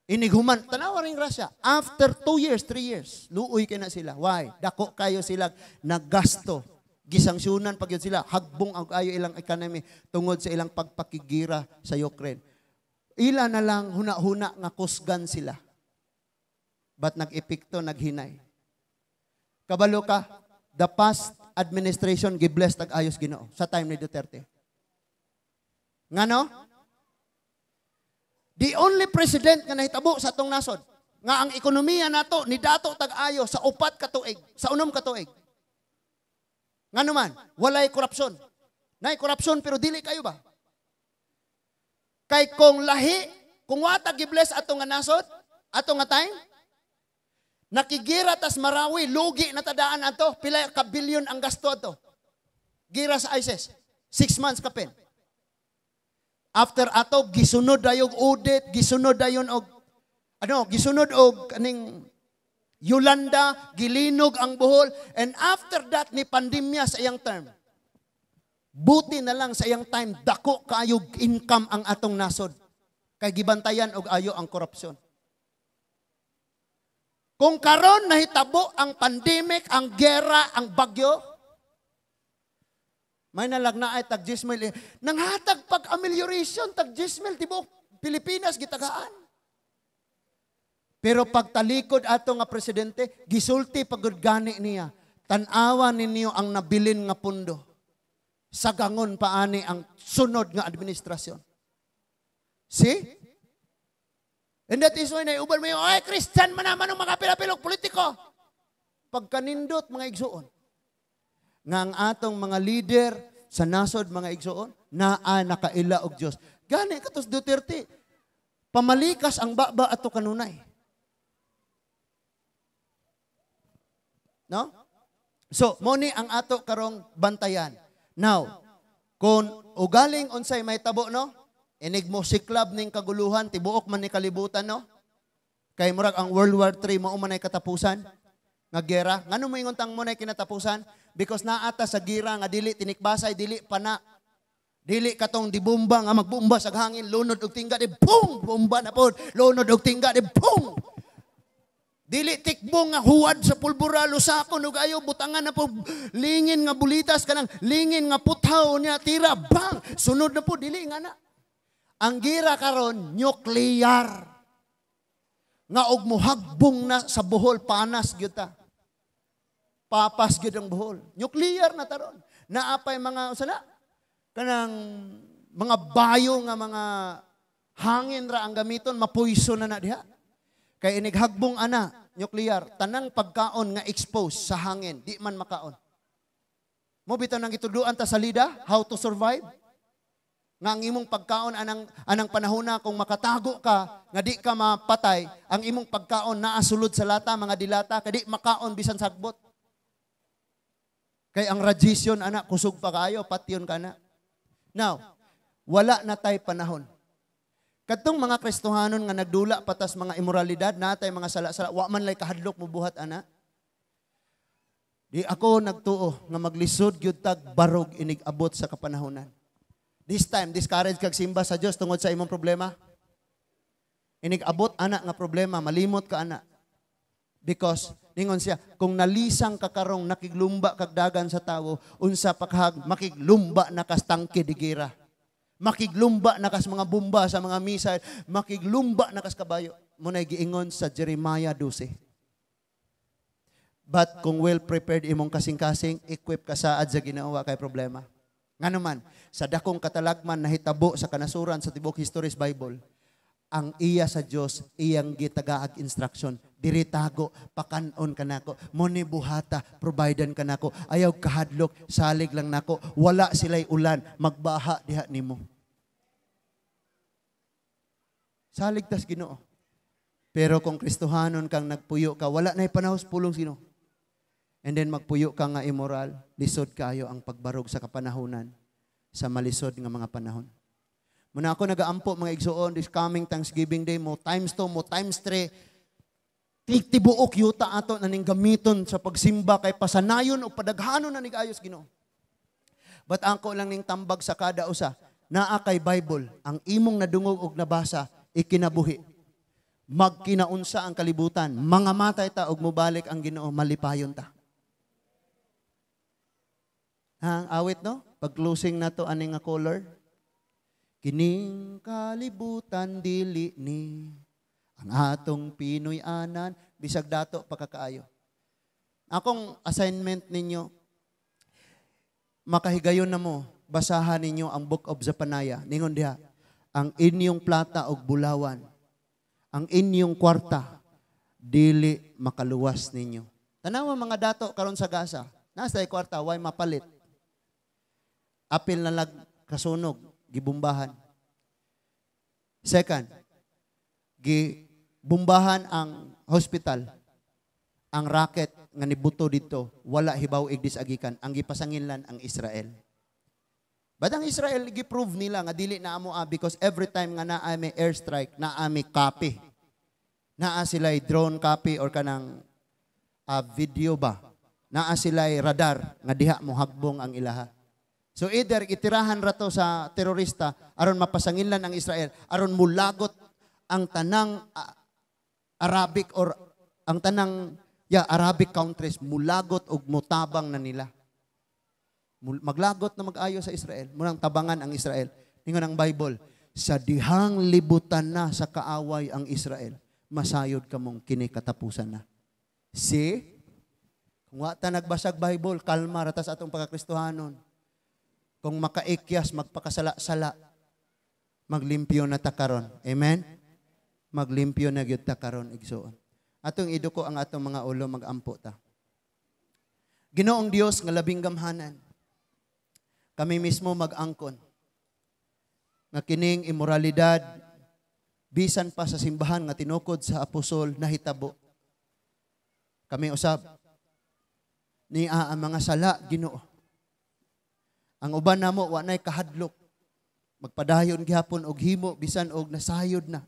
Inighuman, tanawa rin Russia. After 2 years, 3 years, luoy kayo na sila. Why? Dako kayo sila naggasto. Gisangsyunan pag yun sila. Hagbong ang kayo ilang economy tungod sa ilang pagpakigira sa Ukraine. Ila na lang huna-huna nga kusgan sila. But nag-epekto, naghinay. Kabalo ka, the past administration gibless tag-ayos Ginoo sa time ni Duterte. Ngano? The only president nga nahitabo sa atong nasod, nga ang ekonomiya nato ni dato tag-ayo sa 4 ka tuig, sa 6 ka tuig. Ngano man, walay korupsyon. Nay korupsyon pero dili kayo ba? Kay kung lahi, kung wata gibless ato nga nasod, ato nga time, nakigira tas marawi, lugi na tadaan ato, pila ka bilyon ang gasto ato. Gira sa ISIS, 6 months kapin. After ato, gisunod dayog audit, gisunod dayon og, gisunod og kaning Yolanda, gilinog ang Bohol, and after that ni pandemya sa iyang term, buti na lang sa iyang time, dako kaayog income ang atong nasod. Kay gibantayan og ayo ang korupsyon. Kung karon nahitabo ang pandemic, ang gera, ang bagyo, may nalagna ay tag 10,000. Nanghatag pag amelioration, tag 10,000, tibo Pilipinas, gitagaan. Pero pagtalikod ato nga presidente, gisulti pagod gani niya. Tanawa ninyo ang nabilin nga pundo. Sagangon paani ang sunod nga administrasyon. See? And that is why naiuban mo yung, ay, Christian man naman ang mga pilapilog politiko. Pagkanindot mga igsuon. Nga ang atong mga leader sa nasod mga igsuon, naa nakaila og Diyos. Gani katos Duterte, pamalikas ang baba ato kanunay. No? So, moni ang ato karong bantayan. Now, kung ugaling unsay may tabo, no? Inig mo siklab ning kaguluhan, tibuok man ni kalibutan, no? Kay murag ang World War III, mao man ay katapusan, nga gera. Ngano mo ingontang mo na kinatapusan? Because naata sa gira nga dili tinikbasay, dili pana. Dili katong di bomba nga magbomba sa hangin, lunod og tingga, di boom! Bomba na po, lunod og tingga, di boom! Dili tikbong nga huwad sa pulbura, lusakon ug ayo butangan na po lingin nga bulitas kanang lingin nga puthaw niya tira bang sunod na po dili nga na. Ang gira karon nuclear. Nga og muhagbong na sa Bohol panas gyud ta. Papas gyud ang Bohol. Nuclear na taron. Naapay mga usala kanang mga bayo nga mga hangin ra ang gamiton mapoison na diha. Kay inighagbong ana, nuclear, tanang pagkaon nga expose sa hangin, di man makaon. Mo bitaw nang ituduan ta sa lida, how to survive? Nga ang imong pagkaon anang panahona kung makatago ka, nga di ka mapatay, ang imong pagkaon naa sulod sa lata, mga dilata, kay di makaon bisan sagbot. Kay ang radiation ana kusog pa kaayo, patyon ka na. Now, wala na tay panahon. Kadtong mga Kristohanon nga nagdula patas mga immoralidad, natay mga sala-sala, wa man lay kahadlok mo buhat ana. Di ako nagtuo nga maglisod gyud tag barog inig abot sa kapanahonan. This time, discourage kag simba sa Dios tungod sa imong problema. Inig abot ana nga problema, malimot ka ana. Because ningon siya, kung nalisang ka karong nakiglumba kag dagan sa tawo, unsa pakhag makiglumba na kas tangke digira. Makiglumba na kas mga bomba sa mga missile, makiglumba na kas kabayo. Munay giingon sa Jeremiah 12. But kung well prepared imong kasing-kasing, equip ka saad sa Ginoo kay problema. Nganuman, sa dakong katalagman nahitabo sa kanasuran sa tibok Histories Bible, ang iya sa Dios iyang gitagaag instruction, diri tago, pakanon ka nako, muni buhata, providean ka nako, ayaw kahadlok, salig lang nako, wala sila'y ulan, magbaha diha nimo. Salig tas Ginoo. Pero kung Kristohanon kang nagpuyo ka, wala na'y panahos pulong sino. And then magpuyo ka nga immoral, lisod kayo ang pagbarog sa kapanahunan sa malisod nga mga panahon. Muna ako nagaampo mga igsuon this coming Thanksgiving Day mo times 2 mo times 3 tibuok yuta ato naning gamiton sa pagsimba kay pasanayon o padaghanon na nigayos Ginoo. But angko lang ning tambag sa kada usa naa kay Bible ang imong nadungog og nabasa ikinabuhi. Magkinaunsa ang kalibutan, mga matay ta og mobalik ang Ginoo, malipayon ta. Ang awit no? Pag closing na to ani nga color. Kining kalibutan dili ni ang atong Pinoy anan bisag dato pagkakaayo. Akong assignment ninyo makahigayon na mo basahan ninyo ang Book of Zephaniah. Ningon diha ang inyong plata og bulawan, ang inyong kwarta, dili makaluwas ninyo. Tanawa mga dato karon sa Gaza. Nasa kwarta, way mapalit. Apil na lag kasunog, gibumbahan. Second, gibumbahan ang hospital. Ang rocket nga nibuto dito, wala hibaw igdis agikan. Ang gipasanginlan ang Israel. But ang Israel, gi-prove nila nga dili na amo because every time nga naa may airstrike, naa may copy. Naa sila'y drone copy or kanang video ba? Naa sila'y radar nga diha mo hagbong ang ilaha. So either itirahan rato sa terorista aron mapasanginlan ang Israel, aron mulagot ang tanang Arabic or ang tanang Arabic countries mulagot og mutabang na nila. Maglagot na mag-ayo sa Israel, munang tabangan ang Israel. Ningon ang Bible, sa dihang libutan na sa kaaway ang Israel, masayod ka mong kinikatapusan na. See? Kung wata nagbasag Bible, kalma ratas atong pagkakristohanon. Kung makaikyas, magpakasala-sala, maglimpyo na takaron. Amen? Maglimpyo na gyud takaron igsoon. Atong iduko ang atong mga ulo magampo ta. Ginoong Dios nga labing gamhanan. Kami mismo mag-angkon. Nga kining imoralidad bisan pa sa simbahan nga tinukod sa apostol nahitabo. Kami usab ni ang mga sala Ginoo. Ang uban namo wa nay kahadlok. Magpadayon gihapon og himo bisan og nasayod na.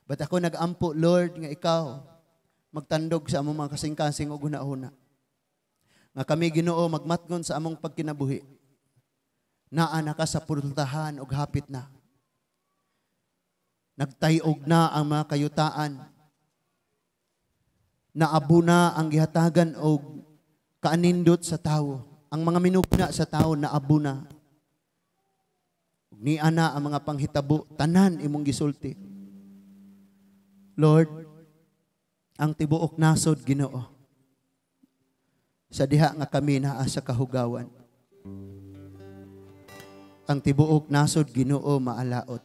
But ako nag-ampo, Lord, nga ikaw magtandog sa among mga kasing-kasing og una-una. Nga kami Ginoo magmatgon sa among pagkinabuhi. Naa na ka sa pultahan og hapit na. Nagtayog na ang mga kayutaan. Naabo na ang gihatagan og kaanindot sa tawo. Ang mga minugna sa tawo naabo na. Ni ana ang mga panghitabo tanan imong gisulti. Lord, ang tibuok nasod Ginoo. Sa diha nga kami naa sa kahugawan. Ang tibuok nasod Ginoo maalaot.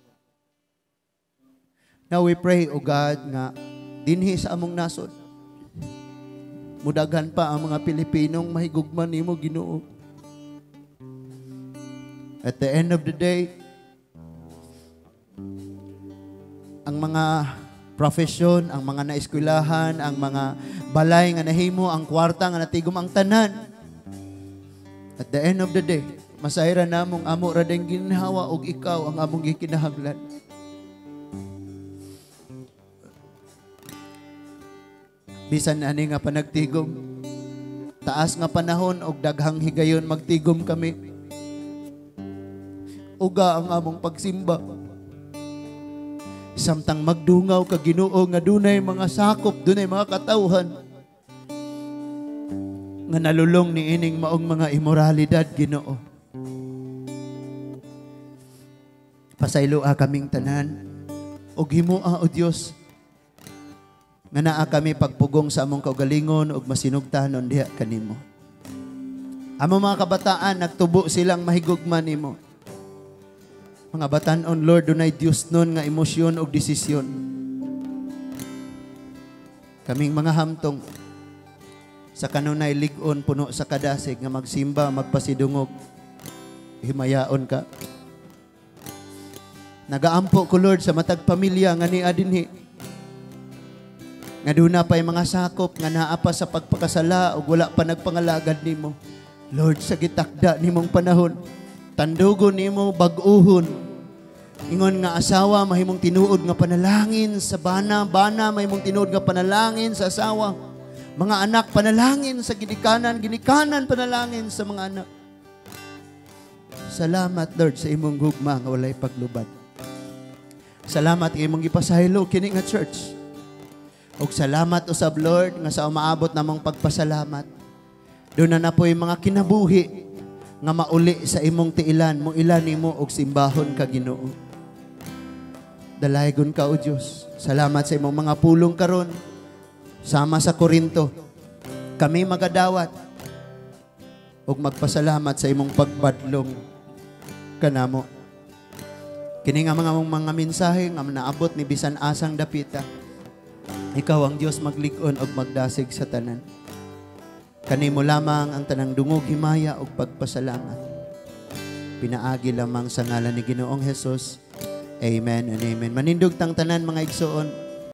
Now we pray, O God, nga dinhi sa among nasod. Mudagan pa ang mga Pilipinong mahigugman nimo Ginoo. At the end of the day, ang mga profesyon, ang mga naeskwelahan, ang mga balay nga nahimo, ang kwarta nga natigom ang tanan. At the end of the day, masayra namong amo radeng ginhawa og ikaw ang among gikinahanglan. Bisan ani nga panagtigom, taas nga panahon og daghang higayon magtigom kami. Uga ang among pagsimba. Samtang magdungaw ka Ginoo nga dunay mga sakop, dunay mga katawhan nga nalulong ni ining maong mga imoralidad Ginoo. Pasayloa kaming tanan og himoa o Dios nga naa kami pagpugong sa among kaugalingon og masinugtahanon diha kanimo. Among mga kabataan nagtubo silang mahigugman nimo. Mga batan-on Lord dunay Dios nun nga emosyon og desisyon. Kaming mga hamtong sa kanunay lig-on puno sa kadasig nga magsimba magpasidungog. Himayaon ka. Nagaampo ko Lord sa matag pamilya nga ni adinhi. Nga doon na pa'y mga sakop nga naapa sa pagpakasala o wala pa nagpangalagad nimo. Lord, sa gitakda nimong panahon, tandugon nimo bag-uhon. Ingon nga asawa, mahimong tinuod nga panalangin sa bana mahimong tinuod nga panalangin sa asawa. Mga anak, panalangin sa ginikanan panalangin sa mga anak. Salamat Lord sa imong gugma nga walay paglubad. Salamat imong gipasahilo kini nga church. Og salamat usab Lord nga sa umaabot namong pagpasalamat. Doon na po'y mga kinabuhi nga mauli sa imong tiilan, mo ilan nimo og simbahon ka Ginoo. Dalaygon ka o Dios. Salamat sa imong mga pulong karon. Sama sa Korinto, kami magadawat og magpasalamat sa imong pagbadlong kanamo. Kini nga mga mensahe nga naabot ni bisan asang dapita. Ikaw ang Dios maglikon og magdasig sa tanan. Kanimo lamang ang tanang dungog himaya ug pagpasalamat. Pinaagi lamang sa ngalan ni Ginoong Hesus. Amen and amen. Manindog tang tanan mga igsoon.